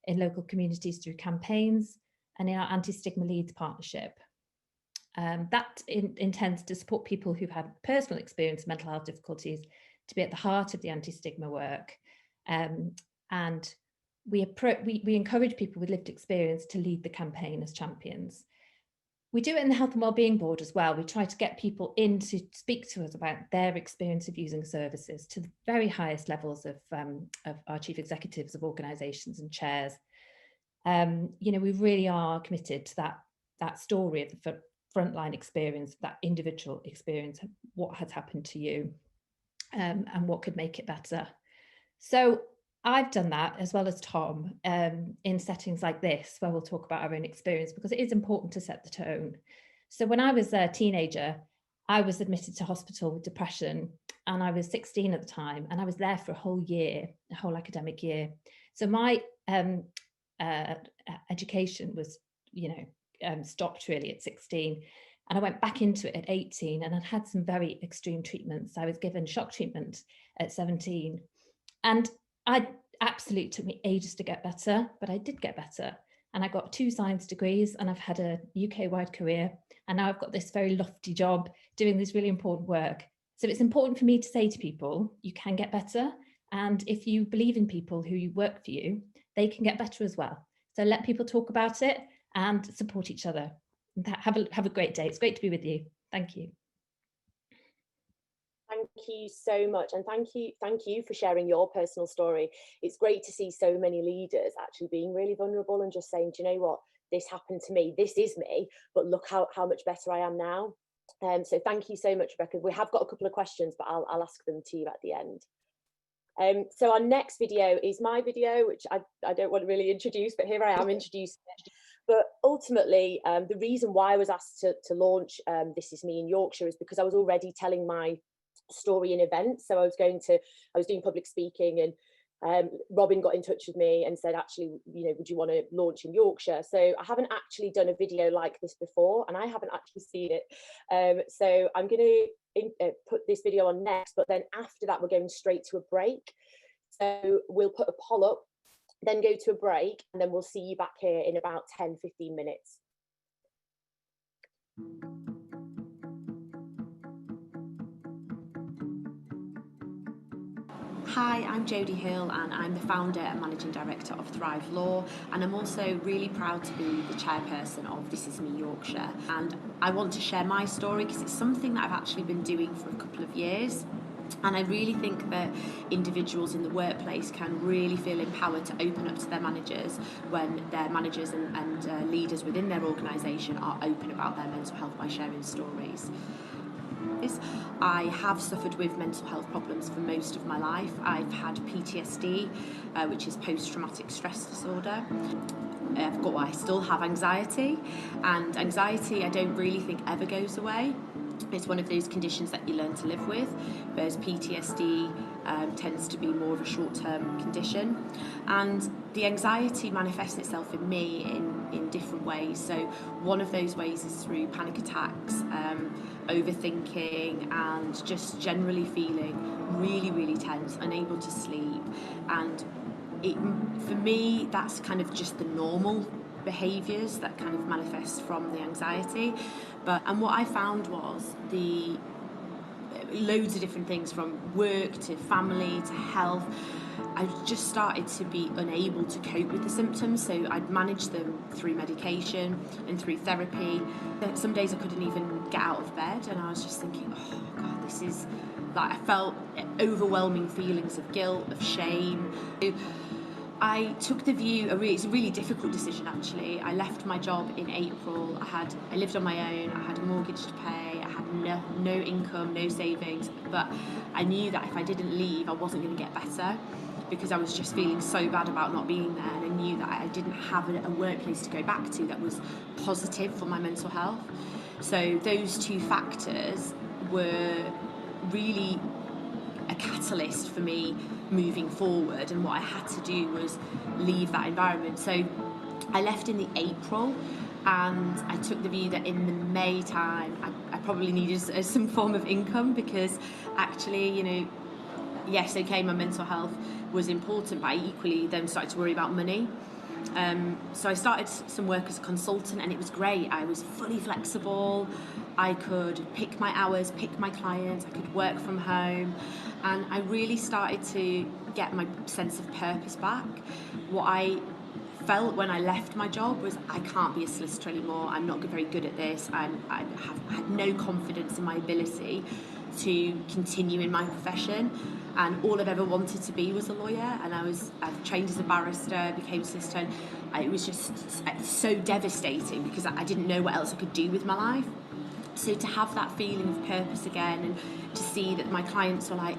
in local communities through campaigns and in our Anti-Stigma Leeds partnership. That intends to support people who've had personal experience of mental health difficulties to be at the heart of the anti-stigma work. And we encourage people with lived experience to lead the campaign as champions. We do it in the Health and Wellbeing Board as well. We try to get people in to speak to us about their experience of using services to the very highest levels of our chief executives of organisations and chairs. You know, we really are committed to that story of the frontline experience, that individual experience, what has happened to you, and what could make it better. So I've done that as well as Tom in settings like this, where we'll talk about our own experience, because it is important to set the tone. So when I was a teenager, I was admitted to hospital with depression, and I was 16 at the time, and I was there for a whole year, a whole academic year. So my education was, stopped really at 16. And I went back into it at 18, and I'd had some very extreme treatments. I was given shock treatment at 17. And absolutely took me ages to get better, but I did get better. And I got 2 science degrees, and I've had a UK-wide career. And now I've got this very lofty job doing this really important work. So it's important for me to say to people, you can get better. And if you believe in people who work for you, they can get better as well. So let people talk about it and support each other. Have a great day. It's great to be with you. Thank you. Thank you so much, and thank you for sharing your personal story. It's great to see so many leaders actually being really vulnerable and just saying, do you know what, this happened to me, this is me, but look how much better I am now. So thank you so much, Rebecca. We have got a couple of questions, but I'll ask them to you at the end. So our next video is my video, which I don't want to really introduce, but here I am introducing it. But ultimately, the reason why I was asked to launch This Is Me in Yorkshire is because I was already telling my story in events. So I was doing public speaking, and Robin got in touch with me and said, actually, would you want to launch in Yorkshire? So I haven't actually done a video like this before, and I haven't actually seen it. So I'm going to put this video on next, but then after that, we're going straight to a break. So we'll put a poll up, then go to a break, and then we'll see you back here in about 10-15 minutes. Hi, I'm Jodie Hill, and I'm the founder and managing director of Thrive Law, and I'm also really proud to be the chairperson of This Is Me Yorkshire. And I want to share my story because it's something that I've actually been doing for a couple of years. And I really think that individuals in the workplace can really feel empowered to open up to their managers when their managers and leaders within their organisation are open about their mental health by sharing stories. I have suffered with mental health problems for most of my life. I've had PTSD, which is post-traumatic stress disorder. I still have anxiety, and anxiety I don't really think ever goes away. It's one of those conditions that you learn to live with, whereas PTSD tends to be more of a short-term condition. And the anxiety manifests itself in me in different ways. So one of those ways is through panic attacks, overthinking, and just generally feeling really, really tense, unable to sleep. And for me, that's kind of just the normal behaviours that kind of manifest from the anxiety. And what I found was loads of different things, from work to family to health. I just started to be unable to cope with the symptoms, so I'd manage them through medication and through therapy. Some days I couldn't even get out of bed, and I was just thinking, oh God, this is like, I felt overwhelming feelings of guilt, of shame. I took the view, it's a really difficult decision actually. I left my job in April. I lived on my own, I had a mortgage to pay, I had no income, no savings, but I knew that if I didn't leave, I wasn't going to get better, because I was just feeling so bad about not being there, and I knew that I didn't have a workplace to go back to that was positive for my mental health. So those two factors were really a catalyst for me moving forward, and what I had to do was leave that environment. So I left in the April, and I took the view that in the May time I probably needed some form of income, because actually, yes, okay, my mental health was important, but I equally then started to worry about money. So I started some work as a consultant, and it was great. I was fully flexible. I could pick my hours, pick my clients, I could work from home, and I really started to get my sense of purpose back. What I felt when I left my job was, I can't be a solicitor anymore, I'm not very good at this, I had no confidence in my ability to continue in my profession, and all I've ever wanted to be was a lawyer, and I've trained as a barrister, became a solicitor, and it was just so devastating because I didn't know what else I could do with my life. So to have that feeling of purpose again, and to see that my clients were like,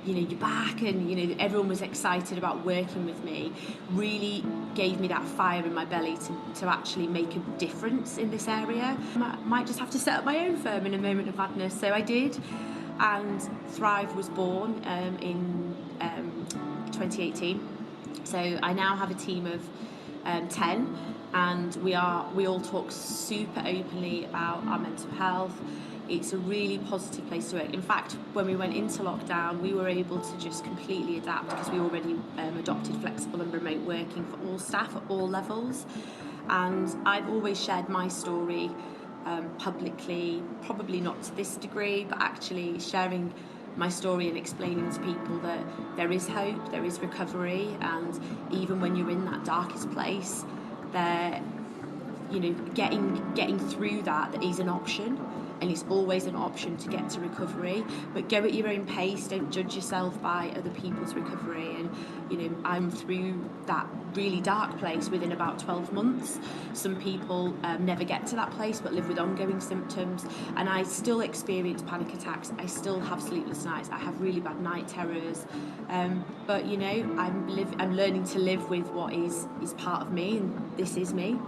you're back, and everyone was excited about working with me, really gave me that fire in my belly to actually make a difference in this area. I might just have to set up my own firm in a moment of madness. So I did, and Thrive was born in 2018. So I now have a team of 10, and we all talk super openly about our mental health. It's a really positive place to work. In fact, when we went into lockdown, we were able to just completely adapt because we already adopted flexible and remote working for all staff at all levels. And I've always shared my story publicly, probably not to this degree, but actually sharing my story and explaining to people that there is hope, there is recovery, and even when you're in that darkest place, there, you know, getting through that is an option, and it's always an option to get to recovery. But go at your own pace, don't judge yourself by other people's recovery. And you know, I'm through that really dark place within about 12 months. Some people never get to that place but live with ongoing symptoms, and I still experience panic attacks. I still have sleepless nights. I have really bad night terrors, but you know, I'm learning to live with what is part of me, and this is me.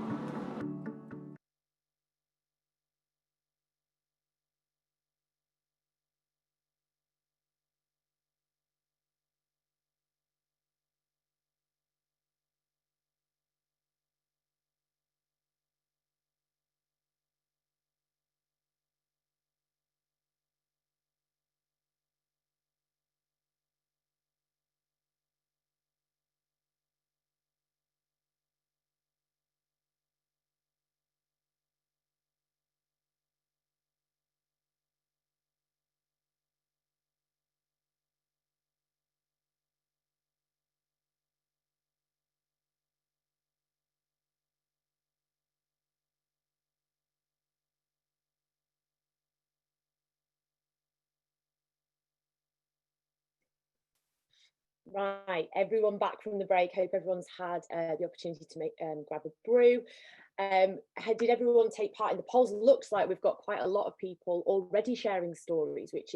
Right, everyone back from the break. Hope everyone's had the opportunity to grab a brew. Did everyone take part in the polls? Looks like we've got quite a lot of people already sharing stories, which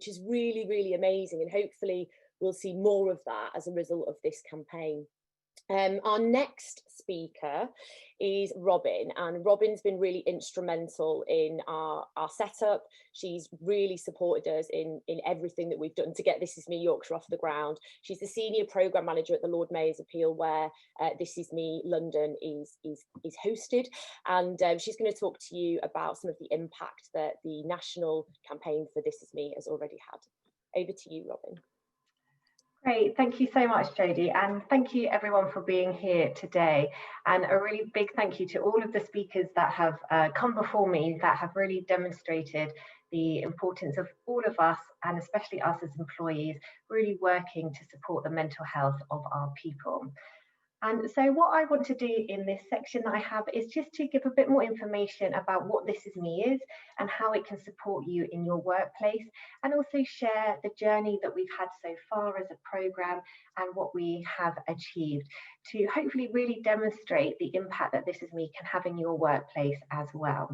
is really, really amazing, and hopefully we'll see more of that as a result of this campaign. Our next speaker is Robin, and Robin's been really instrumental in our setup. She's really supported us in everything that we've done to get This Is Me Yorkshire off the ground. She's the senior programme manager at the Lord Mayor's Appeal, where This Is Me London is hosted, and she's going to talk to you about some of the impact that the national campaign for This Is Me has already had. Over to you, Robin. Great, thank you so much, Jodie, and thank you everyone for being here today. And a really big thank you to all of the speakers that have come before me, that have really demonstrated the importance of all of us, and especially us as employees, really working to support the mental health of our people. And so what I want to do in this section that I have is just to give a bit more information about what This Is Me is and how it can support you in your workplace, and also share the journey that we've had so far as a programme and what we have achieved, to hopefully really demonstrate the impact that This Is Me can have in your workplace as well.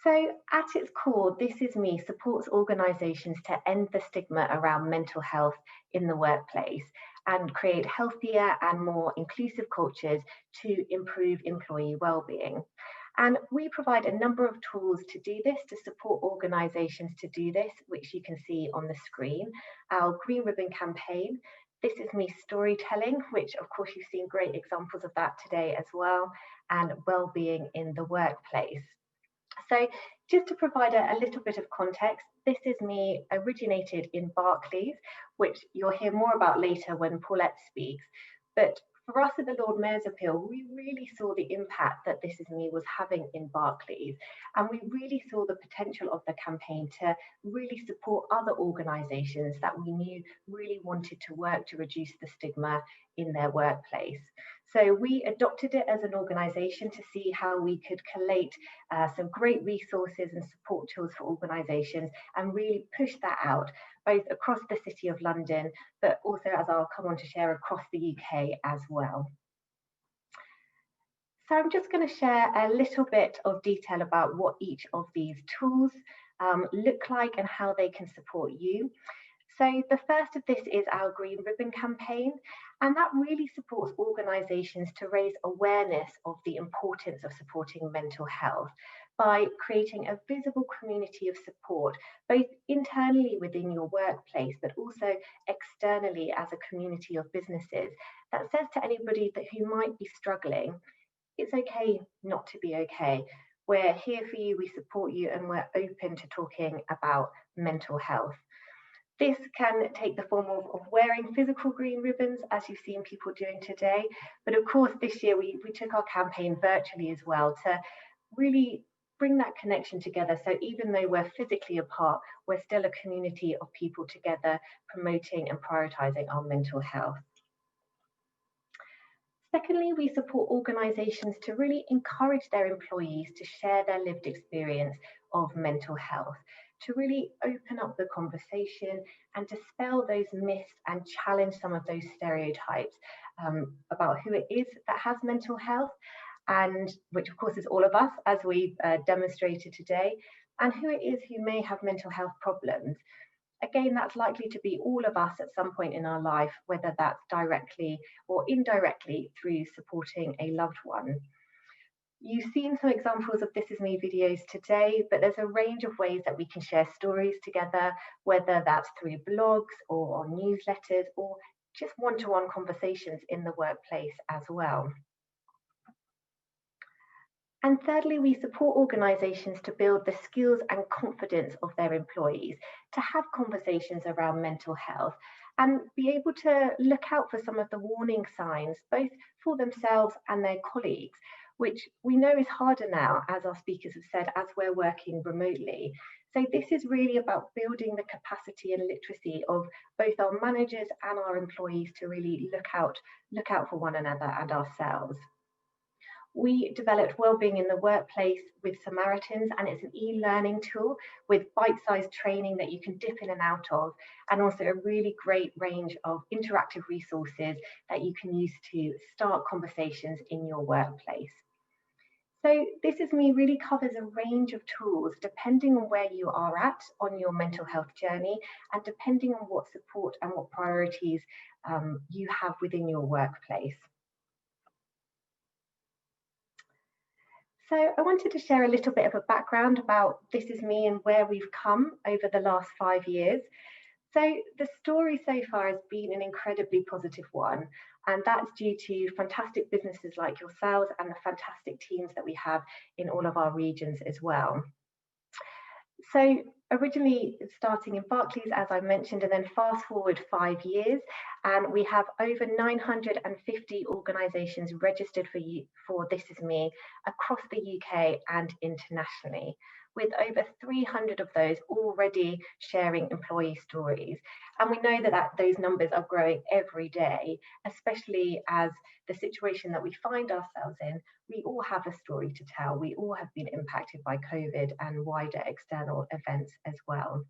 So at its core, This Is Me supports organisations to end the stigma around mental health in the workplace and create healthier and more inclusive cultures to improve employee wellbeing. And we provide a number of tools to do this, to support organisations to do this, which you can see on the screen. Our Green Ribbon campaign, This Is Me storytelling, which of course you've seen great examples of that today as well, and wellbeing in the workplace. So just to provide a little bit of context, This Is Me originated in Barclays, which you'll hear more about later when Paulette speaks. But for us at the Lord Mayor's Appeal, we really saw the impact that This Is Me was having in Barclays. And we really saw the potential of the campaign to really support other organisations that we knew really wanted to work to reduce the stigma in their workplace. So we adopted it as an organisation to see how we could collate some great resources and support tools for organisations and really push that out, both across the City of London, but also, as I'll come on to share, across the UK as well. So I'm just going to share a little bit of detail about what each of these tools look like and how they can support you. So the first of this is our Green Ribbon campaign, and that really supports organisations to raise awareness of the importance of supporting mental health, by creating a visible community of support, both internally within your workplace, but also externally as a community of businesses, that says to anybody who might be struggling, it's okay not to be okay. We're here for you, we support you, and we're open to talking about mental health. This can take the form of wearing physical green ribbons, as you've seen people doing today. But of course, this year we took our campaign virtually as well to really bring that connection together. So even though we're physically apart, we're still a community of people together promoting and prioritising our mental health. Secondly, we support organisations to really encourage their employees to share their lived experience of mental health, to really open up the conversation and dispel those myths and challenge some of those stereotypes about who it is that has mental health, and which of course is all of us, as we've demonstrated today, and who it is who may have mental health problems. Again, that's likely to be all of us at some point in our life, whether that's directly or indirectly through supporting a loved one. You've seen some examples of This Is Me videos today, but there's a range of ways that we can share stories together, whether that's through blogs or on newsletters or just one-to-one conversations in the workplace as well. And thirdly, we support organisations to build the skills and confidence of their employees to have conversations around mental health and be able to look out for some of the warning signs, both for themselves and their colleagues, which we know is harder now, as our speakers have said, as we're working remotely. So this is really about building the capacity and literacy of both our managers and our employees to really look out for one another and ourselves. We developed Wellbeing in the Workplace with Samaritans, and it's an e-learning tool with bite-sized training that you can dip in and out of, and also a really great range of interactive resources that you can use to start conversations in your workplace. So This Is Me really covers a range of tools depending on where you are at on your mental health journey and depending on what support and what priorities you have within your workplace. So I wanted to share a little bit of a background about This Is Me and where we've come over the last 5 years. So the story so far has been an incredibly positive one, and that's due to fantastic businesses like yourselves and the fantastic teams that we have in all of our regions as well. So originally starting in Barclays, as I mentioned, and then fast forward 5 years, and we have over 950 organisations registered for This Is Me across the UK and internationally, with over 300 of those already sharing employee stories. And we know that those numbers are growing every day, especially as the situation that we find ourselves in, we all have a story to tell. We all have been impacted by COVID and wider external events as well.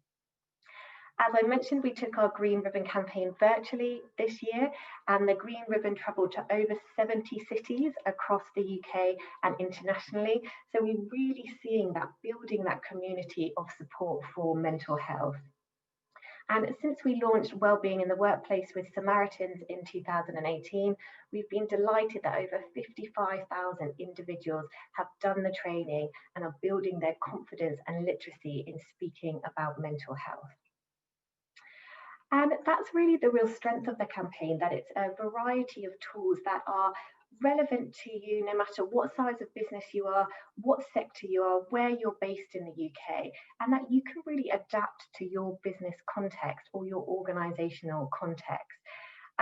As I mentioned, we took our Green Ribbon campaign virtually this year, and the Green Ribbon travelled to over 70 cities across the UK and internationally. So we're really seeing that, building that community of support for mental health. And since we launched Wellbeing in the Workplace with Samaritans in 2018, we've been delighted that over 55,000 individuals have done the training and are building their confidence and literacy in speaking about mental health. And that's really the real strength of the campaign, that it's a variety of tools that are relevant to you no matter what size of business you are, what sector you are, where you're based in the UK, and that you can really adapt to your business context or your organisational context.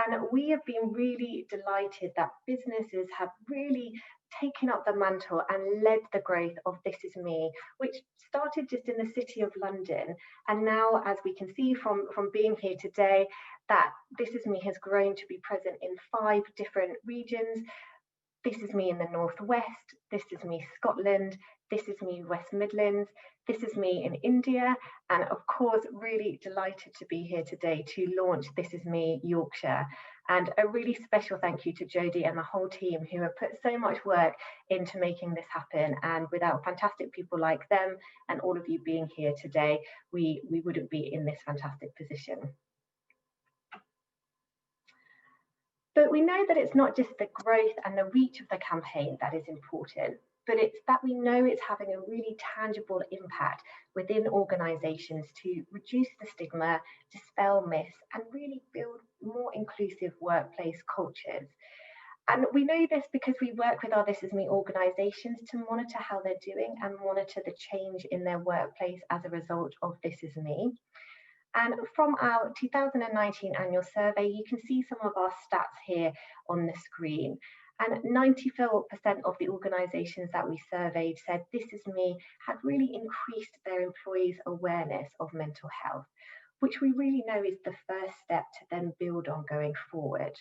And we have been really delighted that businesses have really taken up the mantle and led the growth of This Is Me, which started just in the City of London. And now, as we can see from being here today, that This Is Me has grown to be present in 5 different regions. This Is Me in the Northwest, This Is Me Scotland, This Is Me West Midlands, This Is Me in India, and of course, really delighted to be here today to launch This Is Me Yorkshire. And a really special thank you to Jodie and the whole team who have put so much work into making this happen. And without fantastic people like them and all of you being here today, we wouldn't be in this fantastic position. But we know that it's not just the growth and the reach of the campaign that is important, but it's that we know it's having a really tangible impact within organisations to reduce the stigma, dispel myths, and really build more inclusive workplace cultures. And we know this because we work with our This Is Me organisations to monitor how they're doing and monitor the change in their workplace as a result of This Is Me. And from our 2019 annual survey, you can see some of our stats here on the screen. And 94% of the organisations that we surveyed said This Is Me had really increased their employees' awareness of mental health, which we really know is the first step to then build on going forward.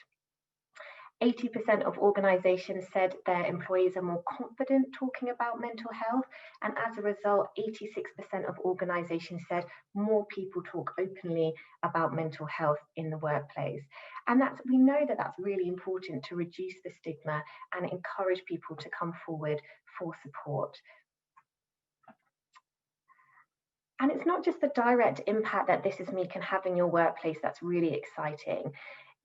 80% of organisations said their employees are more confident talking about mental health, and as a result, 86% of organisations said more people talk openly about mental health in the workplace. And we know that that's really important to reduce the stigma and encourage people to come forward for support. And it's not just the direct impact that This Is Me can have in your workplace that's really exciting.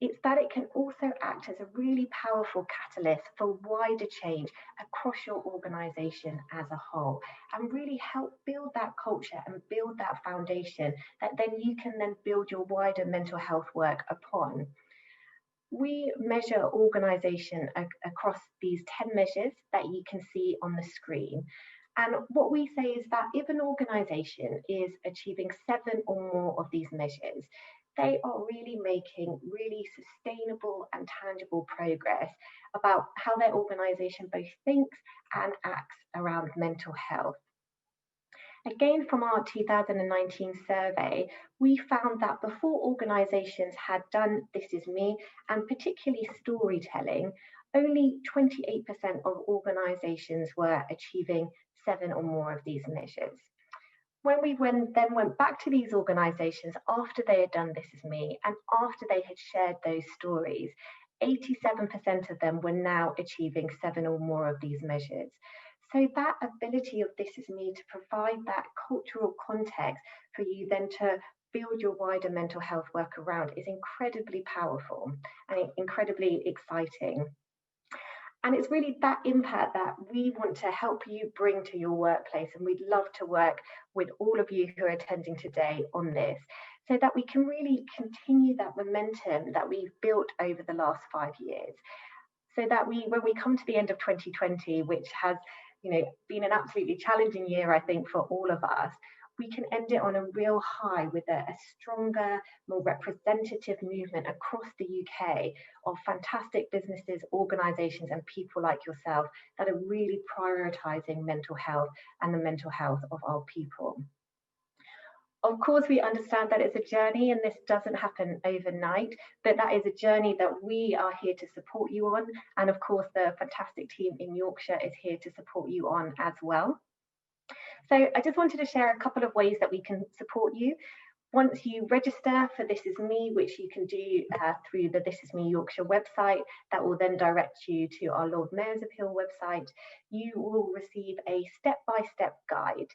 It's that it can also act as a really powerful catalyst for wider change across your organisation as a whole, and really help build that culture and build that foundation that then you can then build your wider mental health work upon. We measure organisation across these 10 measures that you can see on the screen. And what we say is that if an organisation is achieving 7 or more of these measures, they are really making really sustainable and tangible progress about how their organisation both thinks and acts around mental health. Again, from our 2019 survey, we found that before organisations had done This Is Me, and particularly storytelling, only 28% of organisations were achieving 7 or more of these measures. When we then went back to these organisations after they had done This Is Me and after they had shared those stories, 87% of them were now achieving 7 or more of these measures. So that ability of This Is Me to provide that cultural context for you then to build your wider mental health work around is incredibly powerful and incredibly exciting. And it's really that impact that we want to help you bring to your workplace. And we'd love to work with all of you who are attending today on this, so that we can really continue that momentum that we've built over the last 5 years. So that when we come to the end of 2020, which has been an absolutely challenging year, I think, for all of us, we can end it on a real high with a stronger, more representative movement across the UK of fantastic businesses, organisations and people like yourself that are really prioritising mental health and the mental health of our people. Of course, we understand that it's a journey and this doesn't happen overnight, but that is a journey that we are here to support you on. And of course, the fantastic team in Yorkshire is here to support you on as well. So I just wanted to share a couple of ways that we can support you. Once you register for This Is Me, which you can do through the This Is Me Yorkshire website, that will then direct you to our Lord Mayor's Appeal website, you will receive a step-by-step guide.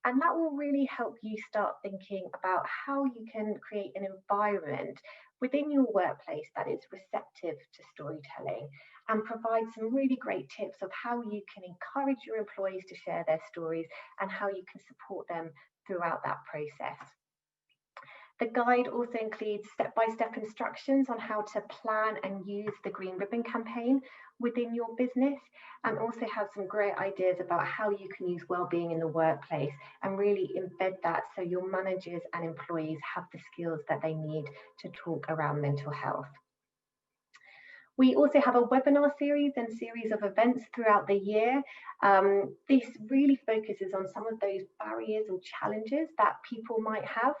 And that will really help you start thinking about how you can create an environment within your workplace that is receptive to storytelling, and provide some really great tips of how you can encourage your employees to share their stories and how you can support them throughout that process. The guide also includes step-by-step instructions on how to plan and use the Green Ribbon campaign within your business, and also has some great ideas about how you can use wellbeing in the workplace and really embed that so your managers and employees have the skills that they need to talk around mental health. We also have a webinar series and series of events throughout the year. This really focuses on some of those barriers or challenges that people might have.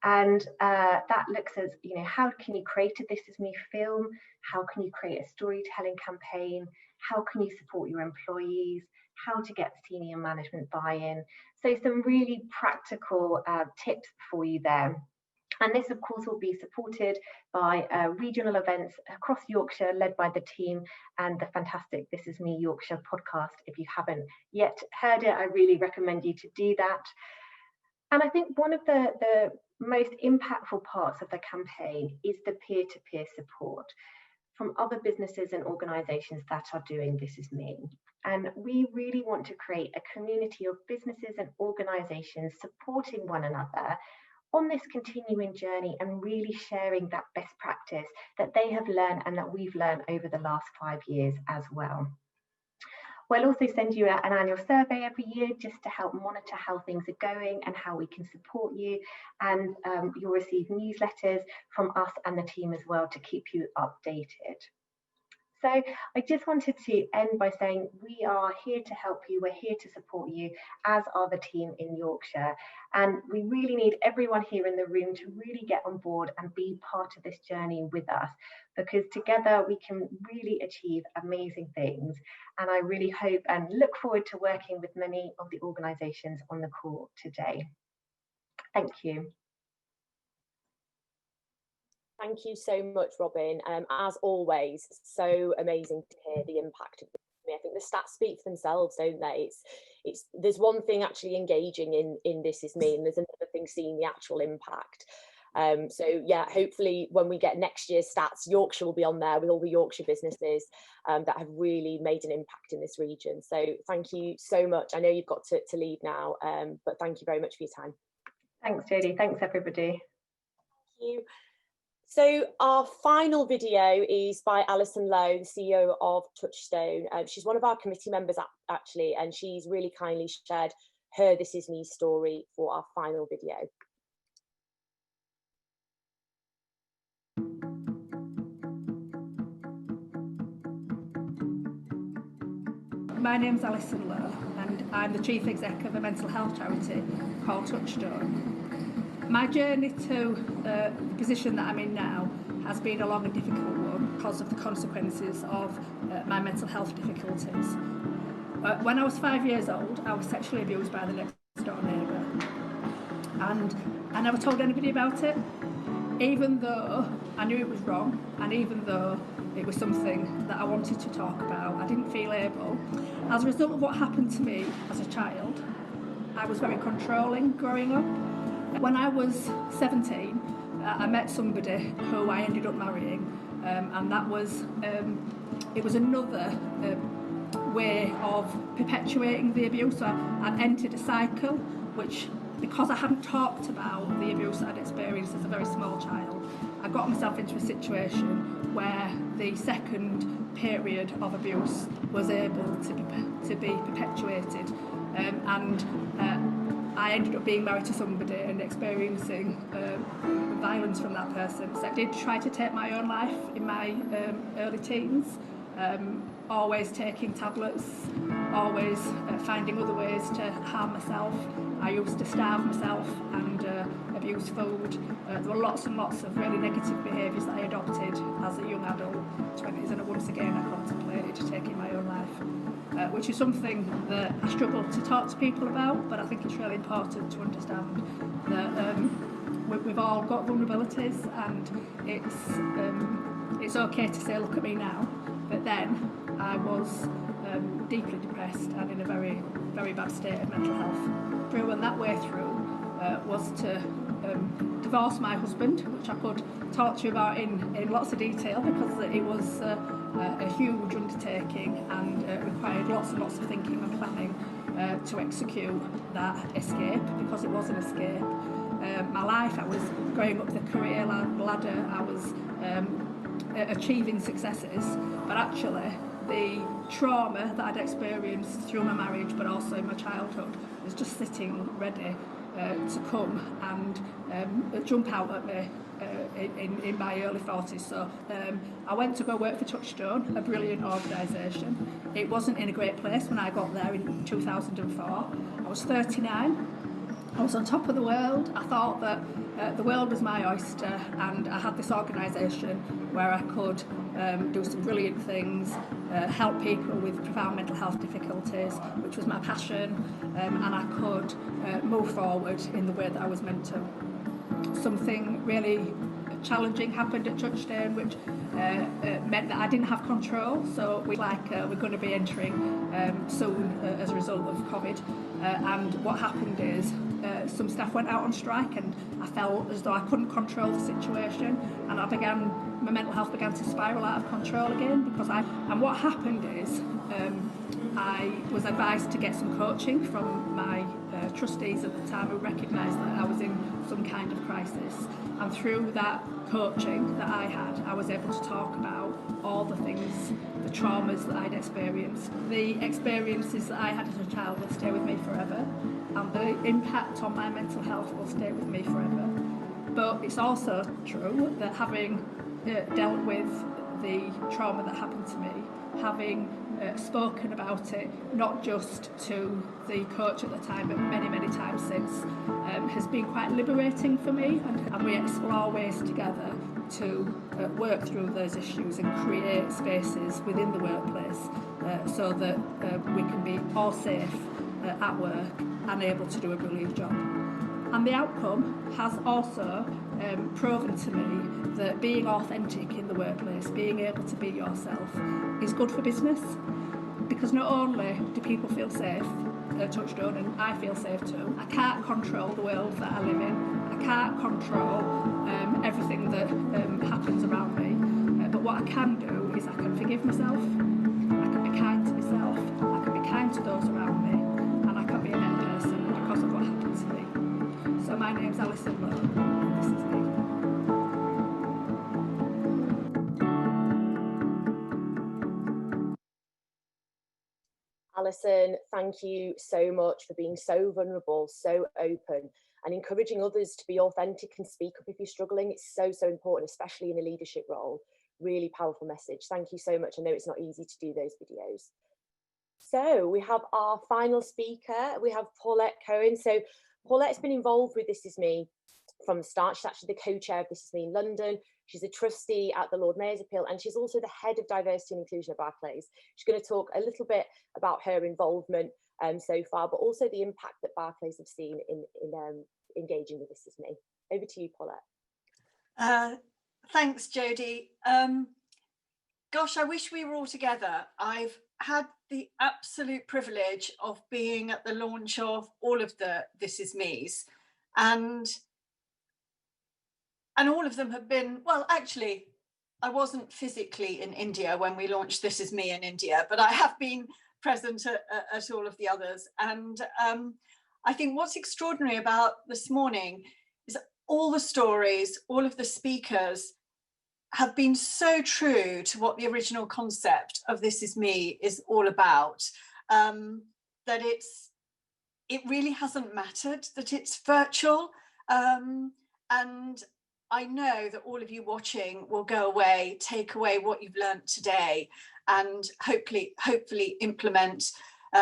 And that looks at, how can you create a This Is Me film? How can you create a storytelling campaign? How can you support your employees? How to get senior management buy-in? So some really practical tips for you there. And this, of course, will be supported by regional events across Yorkshire, led by the team and the fantastic This Is Me Yorkshire podcast. If you haven't yet heard it, I really recommend you to do that. And I think one of the most impactful parts of the campaign is the peer-to-peer support. from other businesses and organisations that are doing This Is Me. And we really want to create a community of businesses and organisations supporting one another on this continuing journey and really sharing that best practice that they have learned and that we've learned over the last 5 years as well. We'll also send you an annual survey every year just to help monitor how things are going and how we can support you. And you'll receive newsletters from us and the team as well to keep you updated. So I just wanted to end by saying we are here to help you, we're here to support you, as are the team in Yorkshire. And we really need everyone here in the room to really get on board and be part of this journey with us, because together we can really achieve amazing things. And I really hope and look forward to working with many of the organisations on the call today. Thank you. Thank you so much, Robin. As always, so amazing to hear the impact of this. I think the stats speak for themselves, don't they? There's one thing actually engaging in This Is Me, and there's another thing seeing the actual impact. So yeah, hopefully when we get next year's stats, Yorkshire will be on there with all the Yorkshire businesses that have really made an impact in this region. So thank you so much. I know you've got to leave now, but thank you very much for your time. Thanks, Jodie. Thanks, everybody. Thank you. So our final video is by Alison Lowe, the CEO of Touchstone. She's one of our committee members actually, and she's really kindly shared her This Is Me story for our final video. My name's Alison Lowe and I'm the Chief Exec of a mental health charity called Touchstone. My journey to the position that I'm in now has been a long and difficult one because of the consequences of my mental health difficulties. When I was 5 years old, I was sexually abused by the next door neighbour, and I never told anybody about it, even though I knew it was wrong and even though it was something that I wanted to talk about. I didn't feel able. As a result of what happened to me as a child, I was very controlling growing up. When I was 17, I met somebody who I ended up marrying, and that was it was another way of perpetuating the abuse. So I'd entered a cycle which, because I hadn't talked about the abuse that I'd experienced as a very small child, I got myself into a situation where the second period of abuse was able to be perpetuated, and I ended up being married to somebody and experiencing violence from that person. So I did try to take my own life in my early teens, always taking tablets, always finding other ways to harm myself. I used to starve myself and abuse food. There were lots and lots of really negative behaviours that I adopted as a young adult, 20s, and once again I contemplated taking my own life, which is something that I struggle to talk to people about, but I think it's really important to understand that we've all got vulnerabilities, and it's okay to say, look at me now, but then I was deeply depressed and in a very, very bad state of mental health. Through and that way through was to divorce my husband, which I could talk to you about in lots of detail, because it was a huge undertaking and required lots and lots of thinking and planning to execute that escape, because it was an escape. My life, I was going up the career ladder, I was achieving successes, but actually the trauma that I'd experienced through my marriage but also my childhood was just sitting ready to come and jump out at me in my early 40s. So I went to go work for Touchstone, a brilliant organisation. It wasn't in a great place when I got there in 2004. I was 39. I was on top of the world. I thought that the world was my oyster, and I had this organisation where I could do some brilliant things, help people with profound mental health difficulties, which was my passion, and I could move forward in the way that I was meant to. Something really challenging happened at Touchstone, which meant that I didn't have control. So we're going to be entering soon as a result of COVID. And what happened is some staff went out on strike, and I felt as though I couldn't control the situation, and I began my mental health began to spiral out of control again, because and what happened is I was advised to get some coaching from my trustees at the time, who recognised that I was in some kind of crisis, and through that coaching that I had, I was able to talk about all the things, the traumas that I'd experienced. The experiences that I had as a child will stay with me forever, and the impact on my mental health will stay with me forever. But it's also true that having dealt with the trauma that happened to me, having spoken about it, not just to the coach at the time, but many, many times since, has been quite liberating for me, and we explore ways together to work through those issues and create spaces within the workplace so that we can be all safe at work and able to do a brilliant job. And the outcome has also proven to me that being authentic in the workplace, being able to be yourself, is good for business. Because not only do people feel safe at Touchstone, and I feel safe too, I can't control the world that I live in. I can't control everything that happens around me. But what I can do is I can forgive myself, I can be kind to myself, I can be kind to those around me, and I can be a better person because of what happened to me. So my name's Alison Lowe, and this is me. Alison, thank you so much for being so vulnerable, so open, and encouraging others to be authentic and speak up if you're struggling. It's so, so important, especially in a leadership role. Really powerful message. Thank you so much. I know it's not easy to do those videos. So we have our final speaker. We have Paulette Cohen. So Paulette's been involved with This Is Me from the start. She's actually the co-chair of This Is Me in London. She's a trustee at the Lord Mayor's Appeal, and she's also the head of diversity and inclusion at Barclays. She's going to talk a little bit about her involvement so far, but also the impact that Barclays have seen in engaging with This Is Me. Over to you, Paulette. Thanks, Jodie. Gosh, I wish we were all together. I've had the absolute privilege of being at the launch of all of the This Is Me's, and all of them have been, well, actually, I wasn't physically in India when we launched This Is Me in India, but I have been present at all of the others. And I think what's extraordinary about this morning is all the stories, all of the speakers have been so true to what the original concept of This Is Me is all about, that it really hasn't mattered that it's virtual. And I know that all of you watching will go away, take away what you've learned today, and hopefully implement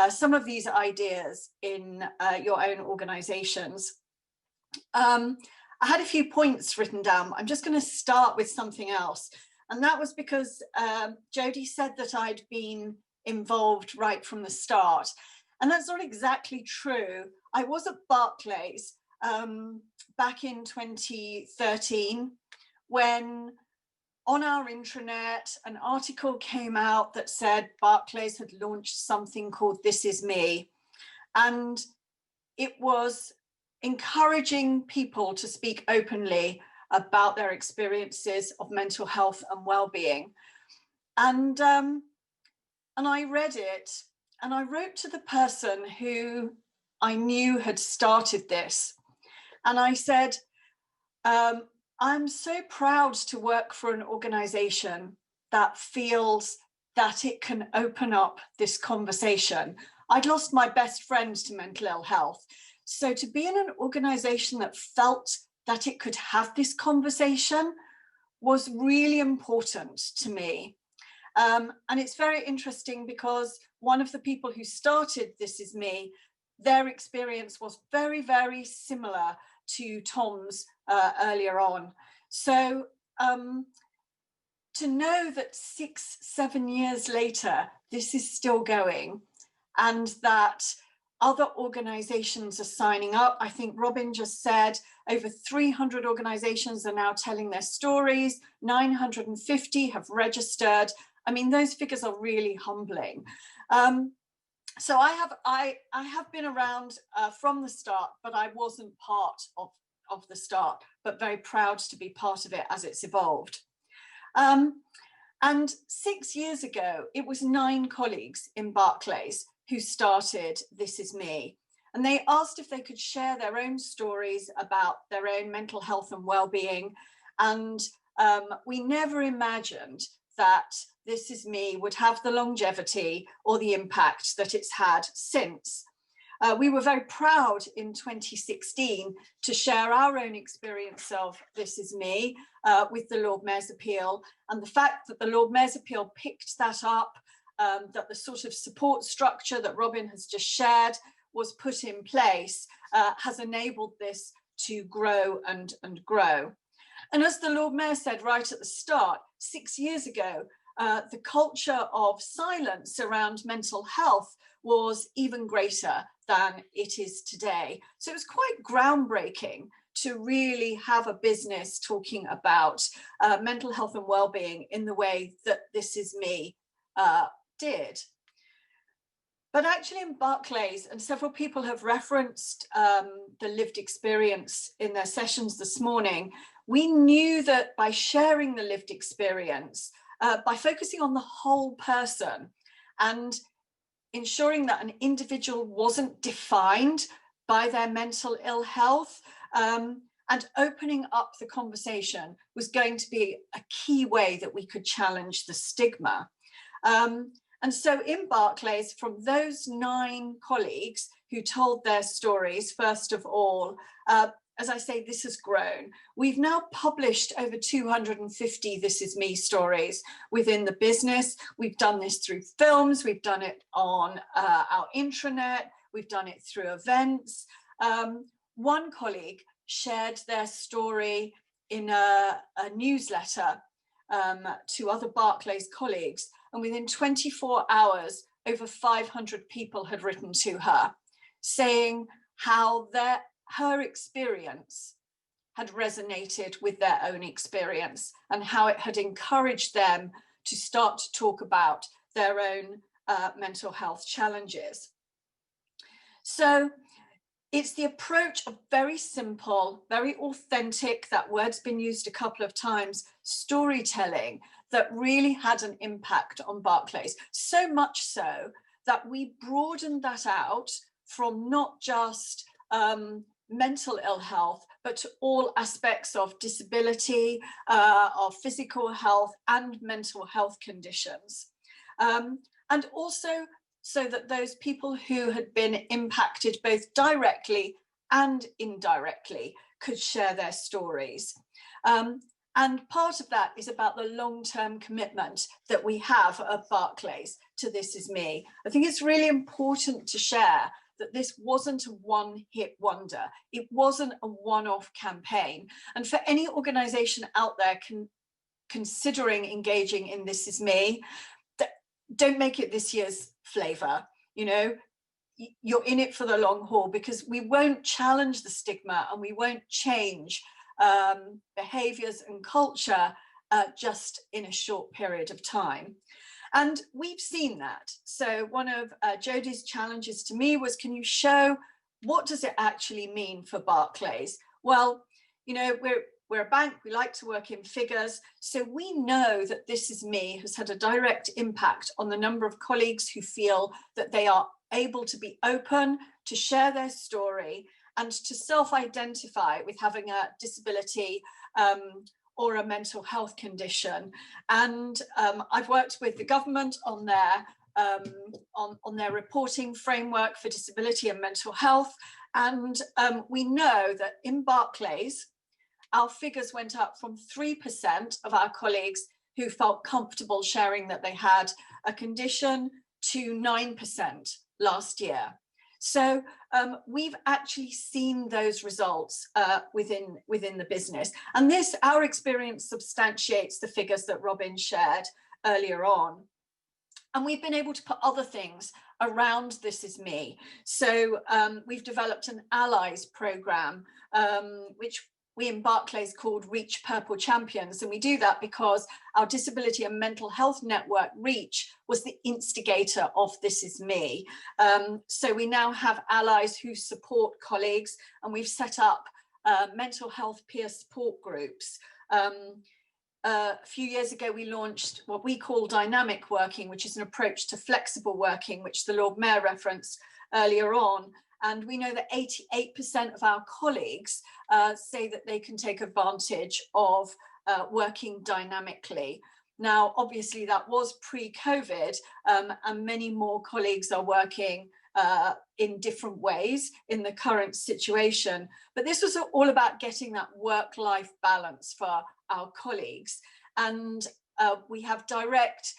some of these ideas in your own organisations. I had a few points written down. I'm just going to start with something else. And that was because Jodie said that I'd been involved right from the start. And that's not exactly true. I was at Barclays back in 2013, when on our intranet an article came out that said Barclays had launched something called This Is Me. And it was encouraging people to speak openly about their experiences of mental health and well-being. And I read it, and I wrote to the person who I knew had started this. And I said, I'm so proud to work for an organisation that feels that it can open up this conversation. I'd lost my best friend to mental ill health. So to be in an organisation that felt that it could have this conversation was really important to me. And it's very interesting because one of the people who started This Is Me, their experience was very, very similar to Tom's earlier on. So to know that 6-7 years later, this is still going, and that other organizations are signing up. I think Robin just said over 300 organizations are now telling their stories, 950 have registered. I mean, those figures are really humbling. So I have been around from the start, but I wasn't part of the start, but very proud to be part of it as it's evolved. And 6 years ago, it was 9 colleagues in Barclays who started This Is Me. And they asked if they could share their own stories about their own mental health and well-being. And we never imagined that This Is Me would have the longevity or the impact that it's had since. We were very proud in 2016 to share our own experience of This Is Me with the Lord Mayor's Appeal, and the fact that the Lord Mayor's Appeal picked that up, that the sort of support structure that Robin has just shared was put in place, has enabled this to grow and grow. And as the Lord Mayor said right at the start, 6 years ago, the culture of silence around mental health was even greater than it is today. So it was quite groundbreaking to really have a business talking about mental health and well-being in the way that This Is Me did. But actually in Barclays, and several people have referenced the lived experience in their sessions this morning, we knew that by sharing the lived experience, by focusing on the whole person and ensuring that an individual wasn't defined by their mental ill health, and opening up the conversation was going to be a key way that we could challenge the stigma. And so in Barclays, from those 9 colleagues who told their stories, first of all, as I say, this has grown. We've now published over 250 This Is Me stories within the business. We've done this through films, we've done it on our intranet, we've done it through events. One colleague shared their story in a newsletter to other Barclays colleagues, and within 24 hours, over 500 people had written to her saying how her experience had resonated with their own experience and how it had encouraged them to start to talk about their own mental health challenges. So it's the approach of very simple, very authentic, that word's been used a couple of times, storytelling that really had an impact on Barclays. So much so that we broadened that out from not just mental ill health, but to all aspects of disability, of physical health and mental health conditions. And also so that those people who had been impacted both directly and indirectly could share their stories. And part of that is about the long-term commitment that we have at Barclays to This Is Me. I think it's really important to share that this wasn't a one-hit wonder. It wasn't a one-off campaign. And for any organization out there considering engaging in This Is Me, don't make it this year's flavor. You know, you're in it for the long haul, because we won't challenge the stigma and we won't change behaviors and culture just in a short period of time. And we've seen that. So one of Jodie's challenges to me was, can you show what does it actually mean for Barclays? Well, you know, we're a bank, we like to work in figures. So we know that This Is Me has had a direct impact on the number of colleagues who feel that they are able to be open, to share their story, and to self-identify with having a disability or a mental health condition. And I've worked with the government on their reporting framework for disability and mental health. And we know that in Barclays, our figures went up from 3% of our colleagues who felt comfortable sharing that they had a condition to 9% last year. So we've actually seen those results within the business. And this, our experience, substantiates the figures that Robin shared earlier on. And we've been able to put other things around This Is Me. So we've developed an allies program, which we in Barclays called Reach Purple Champions. And we do that because our disability and mental health network, Reach, was the instigator of This Is Me. So we now have allies who support colleagues, and we've set up mental health peer support groups. a few years ago, we launched what we call dynamic working, which is an approach to flexible working, which the Lord Mayor referenced earlier on. And we know that 88% of our colleagues say that they can take advantage of working dynamically. Now, obviously, that was pre-COVID, and many more colleagues are working in different ways in the current situation. But this was all about getting that work-life balance for our colleagues. And we have direct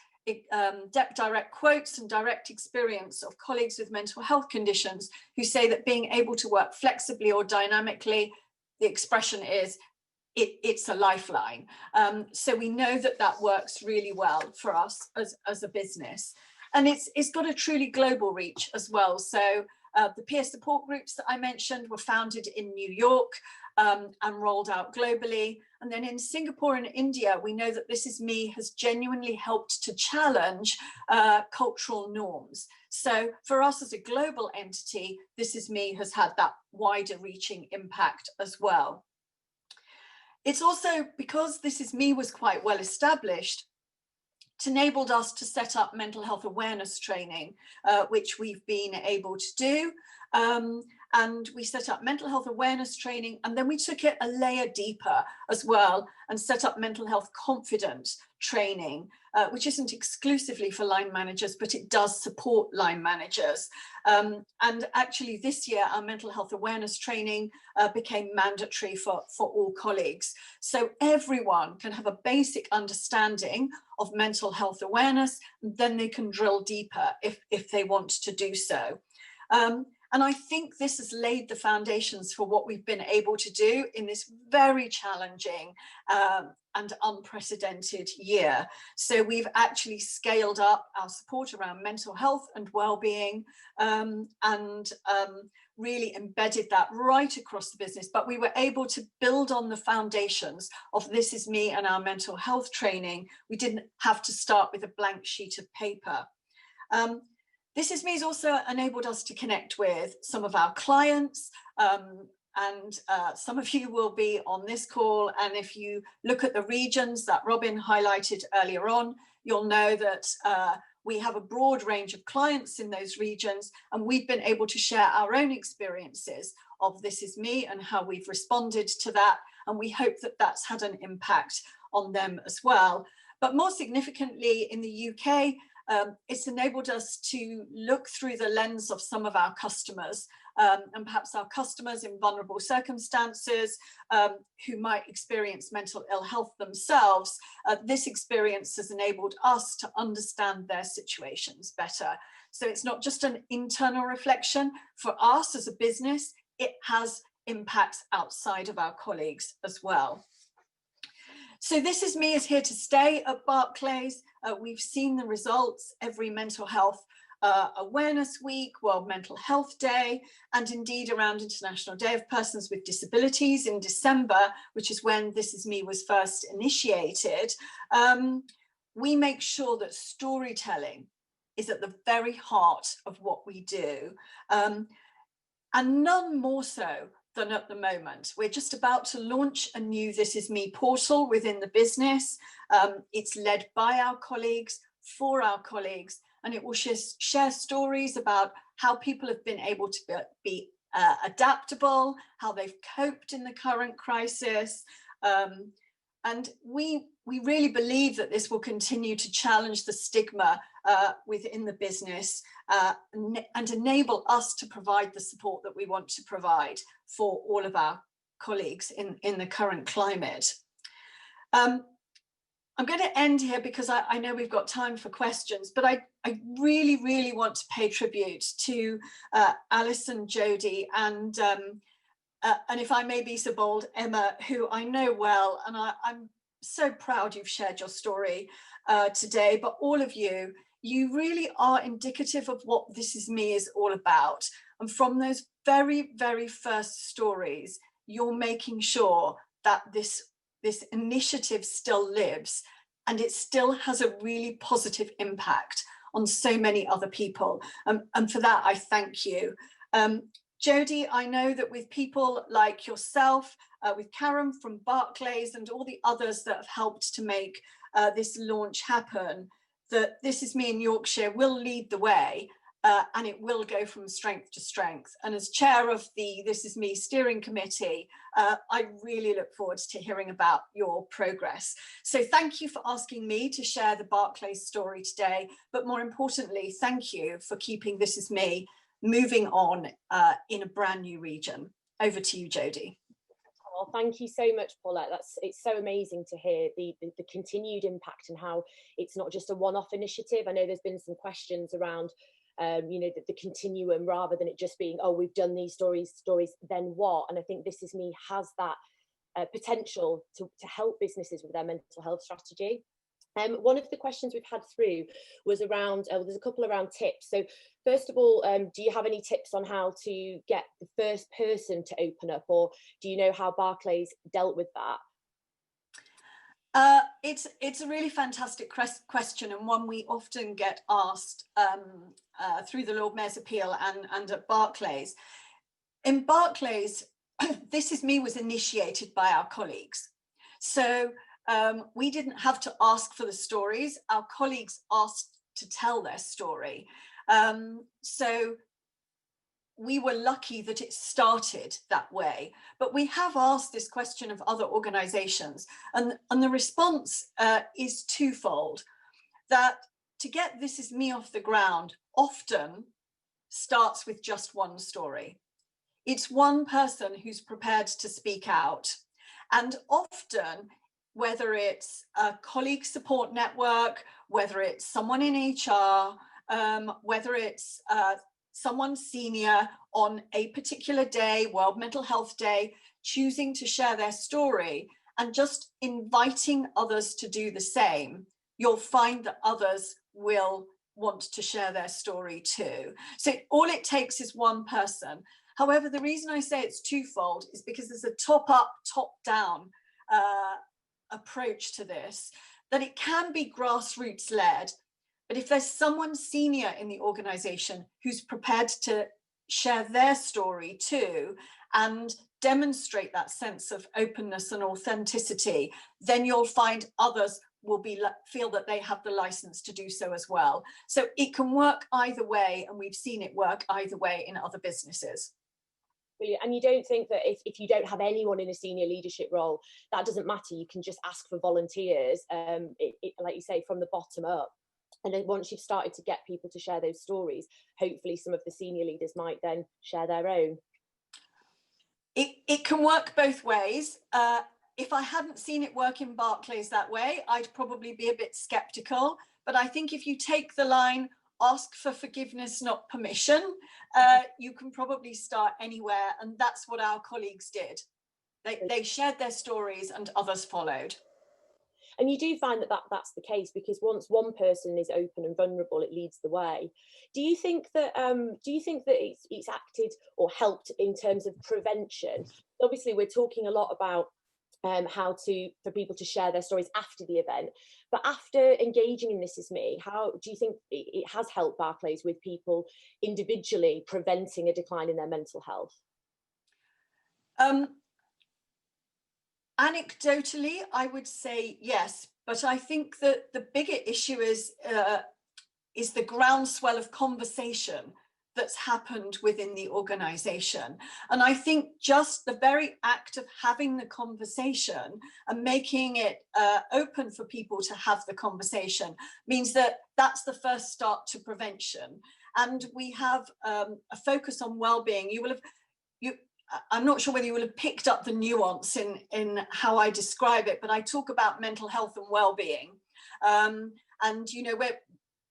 quotes and direct experience of colleagues with mental health conditions who say that being able to work flexibly or dynamically, the expression is, it's a lifeline. So we know that that works really well for us as a business. And it's got a truly global reach as well. So the peer support groups that I mentioned were founded in New York and rolled out globally. And then in Singapore and India, we know that This Is Me has genuinely helped to challenge cultural norms. So for us as a global entity, This Is Me has had that wider reaching impact as well. It's also because This Is Me was quite well established, it enabled us to set up mental health awareness training, which we've been able to do. And we set up mental health awareness training, and then we took it a layer deeper as well and set up mental health confidence training, which isn't exclusively for line managers, but it does support line managers. And actually this year, our mental health awareness training became mandatory for all colleagues. So everyone can have a basic understanding of mental health awareness, and then they can drill deeper if they want to do so. And I think this has laid the foundations for what we've been able to do in this very challenging and unprecedented year. So we've actually scaled up our support around mental health and well-being, and really embedded that right across the business. But we were able to build on the foundations of This Is Me and our mental health training. We didn't have to start with a blank sheet of paper. This Is Me has also enabled us to connect with some of our clients, and some of you will be on this call. And if you look at the regions that Robin highlighted earlier on, you'll know that we have a broad range of clients in those regions, and we've been able to share our own experiences of This Is Me and how we've responded to that. And we hope that that's had an impact on them as well. But more significantly, in the UK, it's enabled us to look through the lens of some of our customers, and perhaps our customers in vulnerable circumstances who might experience mental ill health themselves. This experience has enabled us to understand their situations better. So it's not just an internal reflection for us as a business, it has impacts outside of our colleagues as well. So This Is Me is here to stay at Barclays. We've seen the results every Mental Health Awareness Week, World Mental Health Day, and indeed around International Day of Persons with Disabilities in December, which is when This Is Me was first initiated. We make sure that storytelling is at the very heart of what we do, and none more so than at the moment. We're just about to launch a new This Is Me portal within the business. It's led by our colleagues, for our colleagues, and it will share stories about how people have been able to be adaptable, how they've coped in the current crisis. And we really believe that this will continue to challenge the stigma within the business and enable us to provide the support that we want to provide for all of our colleagues in the current climate. I'm going to end here because I know we've got time for questions, but I really, really want to pay tribute to Alison, Jodie, and if I may be so bold, Emma, who I know well, and I'm so proud you've shared your story today, but all of you, you really are indicative of what This Is Me is all about. And from those very, very first stories, you're making sure that this initiative still lives and it still has a really positive impact on so many other people. And for that, I thank you. Jodie, I know that with people like yourself, with Karen from Barclays and all the others that have helped to make this launch happen, that This Is Me in Yorkshire will lead the way, and it will go from strength to strength. And as chair of the This Is Me steering committee, I really look forward to hearing about your progress. So thank you for asking me to share the Barclays story today, but more importantly, thank you for keeping This Is Me moving on in a brand new region. Over to you, Jodie. Oh, thank you so much, Paulette. It's so amazing to hear the continued impact and how it's not just a one-off initiative. I know there's been some questions around you know, the continuum, rather than it just being, oh, we've done these stories, then what? And I think This Is Me has that potential to help businesses with their mental health strategy. One of the questions we've had through was around, there's a couple around tips. So first of all, do you have any tips on how to get the first person to open up, or do you know how Barclays dealt with that? It's a really fantastic question, and one we often get asked through the Lord Mayor's Appeal and at Barclays. In Barclays, This Is Me was initiated by our colleagues. So we didn't have to ask for the stories. Our colleagues asked to tell their story. So we were lucky that it started that way. But we have asked this question of other organizations, and the response is twofold. That to get This Is Me off the ground often starts with just one story. It's one person who's prepared to speak out. And often, whether it's a colleague support network, whether it's someone in HR, whether it's someone senior on a particular day, World Mental Health Day, choosing to share their story and just inviting others to do the same, you'll find that others will want to share their story too. So all it takes is one person. However, the reason I say it's twofold is because there's a top-up, top-down approach to this, that it can be grassroots led, but if there's someone senior in the organization who's prepared to share their story too and demonstrate that sense of openness and authenticity, then you'll find others will feel that they have the license to do so as well. So it can work either way, and we've seen it work either way in other businesses. Brilliant. And you don't think that if you don't have anyone in a senior leadership role, that doesn't matter, you can just ask for volunteers, like you say, from the bottom up. And then once you've started to get people to share those stories, hopefully some of the senior leaders might then share their own. It can work both ways. If I hadn't seen it work in Barclays that way, I'd probably be a bit skeptical. But I think if you take the line, ask for forgiveness, not permission, you can probably start anywhere. And that's what our colleagues did. They shared their stories and others followed. And you do find that that's the case, because once one person is open and vulnerable, it leads the way. Do you think that it's acted or helped in terms of prevention? Obviously, we're talking a lot about for people to share their stories after the event, but after engaging in This Is Me, how do you think it has helped Barclays with people individually preventing a decline in their mental health? Anecdotally, I would say yes, but I think that the bigger issue is the groundswell of conversation that's happened within the organization. And I think just the very act of having the conversation and making it open for people to have the conversation means that that's the first start to prevention. And we have a focus on well-being. I'm not sure whether you will have picked up the nuance in how I describe it, but I talk about mental health and well-being. And, you know,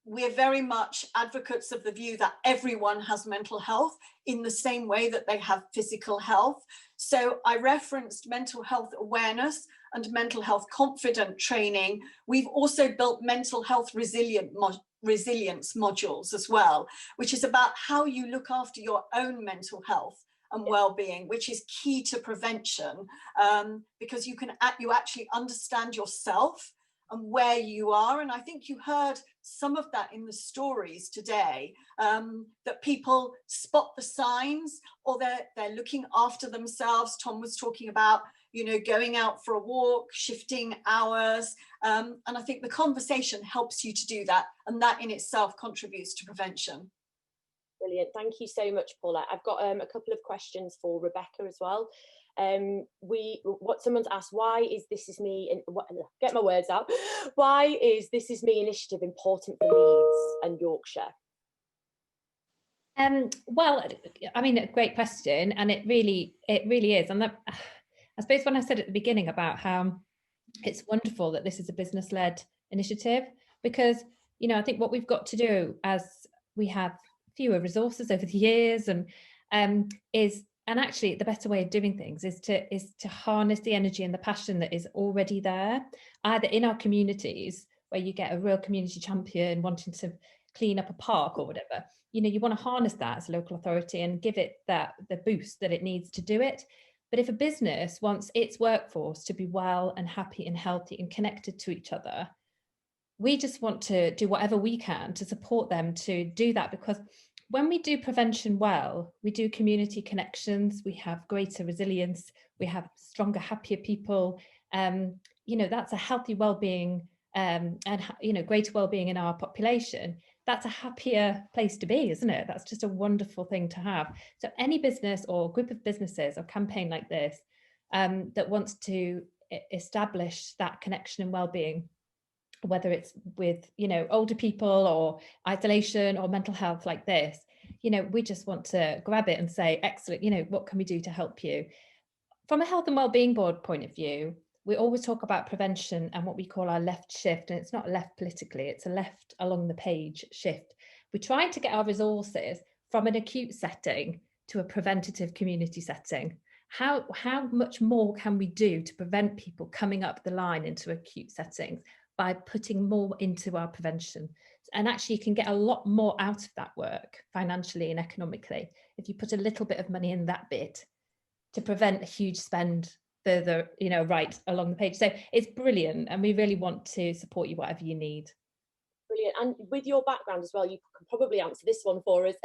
we're very much advocates of the view that everyone has mental health in the same way that they have physical health. So I referenced mental health awareness and mental health confident training. We've also built mental health resilience modules as well, which is about how you look after your own mental health and well-being, which is key to prevention, because you actually understand yourself and where you are. And I think you heard some of that in the stories today, that people spot the signs, or they're looking after themselves. Tom was talking about, going out for a walk, shifting hours. And I think the conversation helps you to do that. And that in itself contributes to prevention. Brilliant. Thank you so much, Paula. I've got a couple of questions for Rebecca as well. What someone's asked, why is This Is Me, and get my words out, why is This Is Me initiative important for Leeds and Yorkshire? Well, I mean, a great question, and it really is. And that, I suppose when I said at the beginning about how it's wonderful that this is a business-led initiative, because I think what we've got to do, as we have fewer resources over the years, and actually the better way of doing things is to harness the energy and the passion that is already there, either in our communities, where you get a real community champion wanting to clean up a park or whatever. You want to harness that as a local authority and give it the boost that it needs to do it. But if a business wants its workforce to be well and happy and healthy and connected to each other, we just want to do whatever we can to support them to do that, because when we do prevention well, we do community connections, we have greater resilience, we have stronger, happier people. That's a healthy well-being, and greater well-being in our population. That's a happier place to be, isn't it? That's just a wonderful thing to have. So any business or group of businesses or campaign like this that wants to establish that connection and well-being, whether it's with older people or isolation or mental health like this, we just want to grab it and say, excellent, what can we do to help you? From a health and wellbeing board point of view, we always talk about prevention and what we call our left shift, and it's not left politically, it's a left along the page shift. We're trying to get our resources from an acute setting to a preventative community setting. How much more can we do to prevent people coming up the line into acute settings by putting more into our prevention? And actually you can get a lot more out of that work financially and economically if you put a little bit of money in that bit to prevent a huge spend further, right along the page. So it's brilliant, and we really want to support you whatever you need. Brilliant. And with your background as well, you can probably answer this one for us.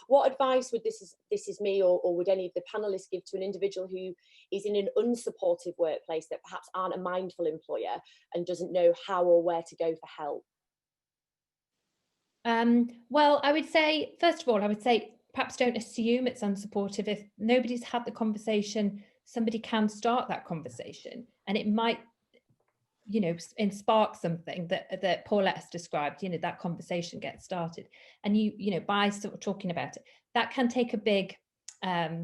What advice would This Is Me or would any of the panelists give to an individual who is in an unsupportive workplace that perhaps aren't a mindful employer and doesn't know how or where to go for help? Well, I would say, first of all, perhaps don't assume it's unsupportive. If nobody's had the conversation, somebody can start that conversation, and it might spark something that Paulette has described. That conversation gets started, and by sort of talking about it, that can take a big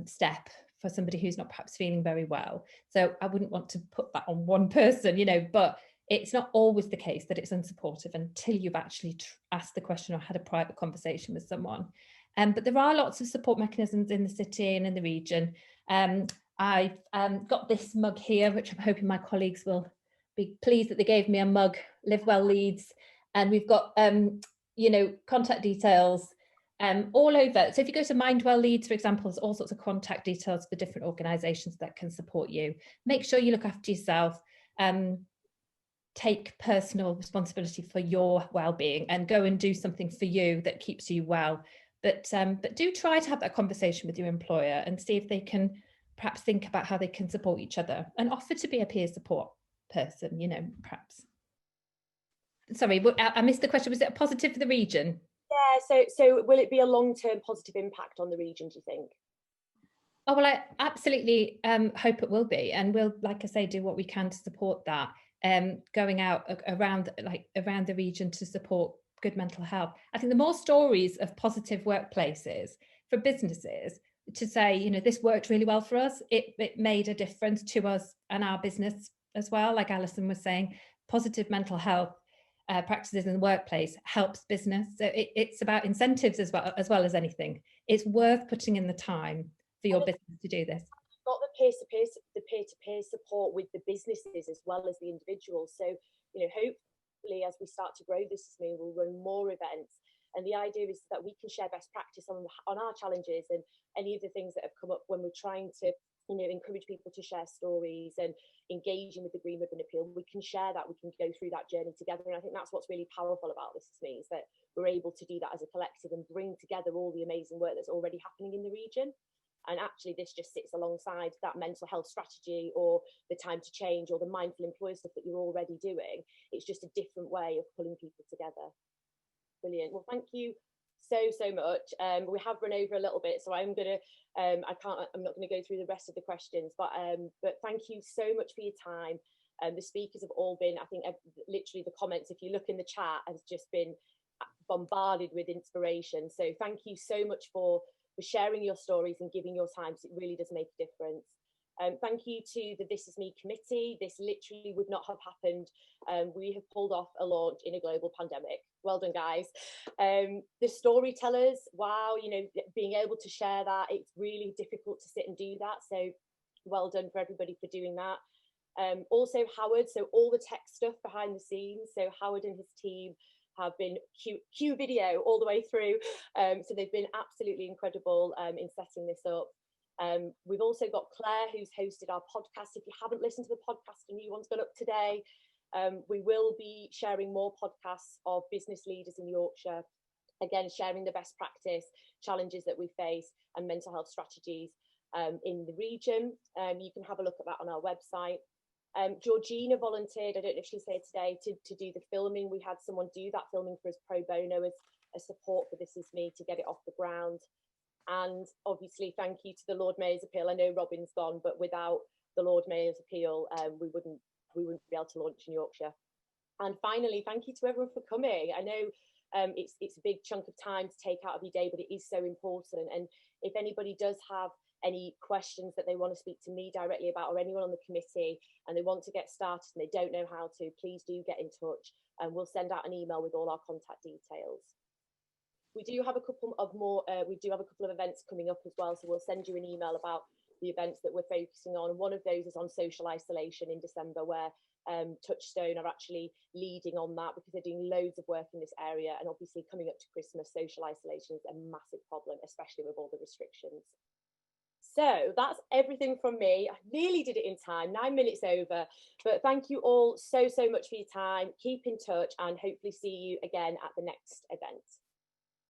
step for somebody who's not perhaps feeling very well. So I wouldn't want to put that on one person, but it's not always the case that it's unsupportive until you've actually asked the question or had a private conversation with someone. But there are lots of support mechanisms in the city and in the region. I've got this mug here, which I'm hoping my colleagues will be pleased that they gave me a mug, Live Well Leeds. And we've got, contact details all over. So if you go to Mindwell Leeds, for example, there's all sorts of contact details for different organisations that can support you. Make sure you look after yourself. Take personal responsibility for your well-being and go and do something for you that keeps you well. But do try to have that conversation with your employer and see if they can perhaps think about how they can support each other and offer to be a peer support person, perhaps. Sorry, I missed the question. Was it a positive for the region? Yeah, so will it be a long-term positive impact on the region, do you think? Oh, well, I absolutely hope it will be. And we'll, like I say, do what we can to support that. Going out around the region to support good mental health. I think the more stories of positive workplaces for businesses to say, this worked really well for us, it made a difference to us and our business as well. Like Alison was saying, positive mental health practices in the workplace helps business. So it's about incentives as well as anything. It's worth putting in the time for your business to do this. Got the peer-to-peer support with the businesses as well as the individuals. So, hopefully as we start to grow This Is Me, we'll run more events. And the idea is that we can share best practice on our challenges and any of the things that have come up when we're trying to encourage people to share stories and engaging with the Green Ribbon Appeal. We can share that, we can go through that journey together. And I think that's what's really powerful about This Is Me, is that we're able to do that as a collective and bring together all the amazing work that's already happening in the region. And actually this just sits alongside that mental health strategy or the time to change or the mindful employer stuff that you're already doing. It's just a different way of pulling people together. Brilliant. Well, thank you so much. We have run over a little bit, so I'm not going to go through the rest of the questions, but thank you so much for your time. The speakers have all been, I think, literally the comments, if you look in the chat, has just been bombarded with inspiration. So thank you so much for sharing your stories and giving your time. It really does make a difference. Thank you to the This Is Me committee. This literally would not have happened. We have pulled off a launch in a global pandemic. Well done, guys. The storytellers, wow, being able to share that, it's really difficult to sit and do that. So well done for everybody for doing that. Also Howard, so all the tech stuff behind the scenes. So Howard and his team have been Q video all the way through. So they've been absolutely incredible in setting this up. We've also got Claire, who's hosted our podcast. If you haven't listened to the podcast, a new one's gone up today. We will be sharing more podcasts of business leaders in Yorkshire, again, sharing the best practice, challenges that we face and mental health strategies in the region. You can have a look at that on our website. Georgina volunteered, I don't know if she's here today, to do the filming. We had someone do that filming for us pro bono as a support for This Is Me to get it off the ground. And obviously, thank you to the Lord Mayor's Appeal. I know Robin's gone, but without the Lord Mayor's Appeal, we wouldn't be able to launch in Yorkshire. And finally, thank you to everyone for coming. I know it's a big chunk of time to take out of your day, but it is so important. And if anybody does have any questions that they want to speak to me directly about, or anyone on the committee, and they want to get started and they don't know how to, please do get in touch, and we'll send out an email with all our contact details. We do have a couple of events coming up as well, so we'll send you an email about the events that we're focusing on. One of those is on social isolation in December, where Touchstone are actually leading on that because they're doing loads of work in this area. And obviously coming up to Christmas, social isolation is a massive problem, especially with all the restrictions. So that's everything from me. I nearly did it in time, 9 minutes over, but thank you all so much for your time. Keep in touch and hopefully see you again at the next event.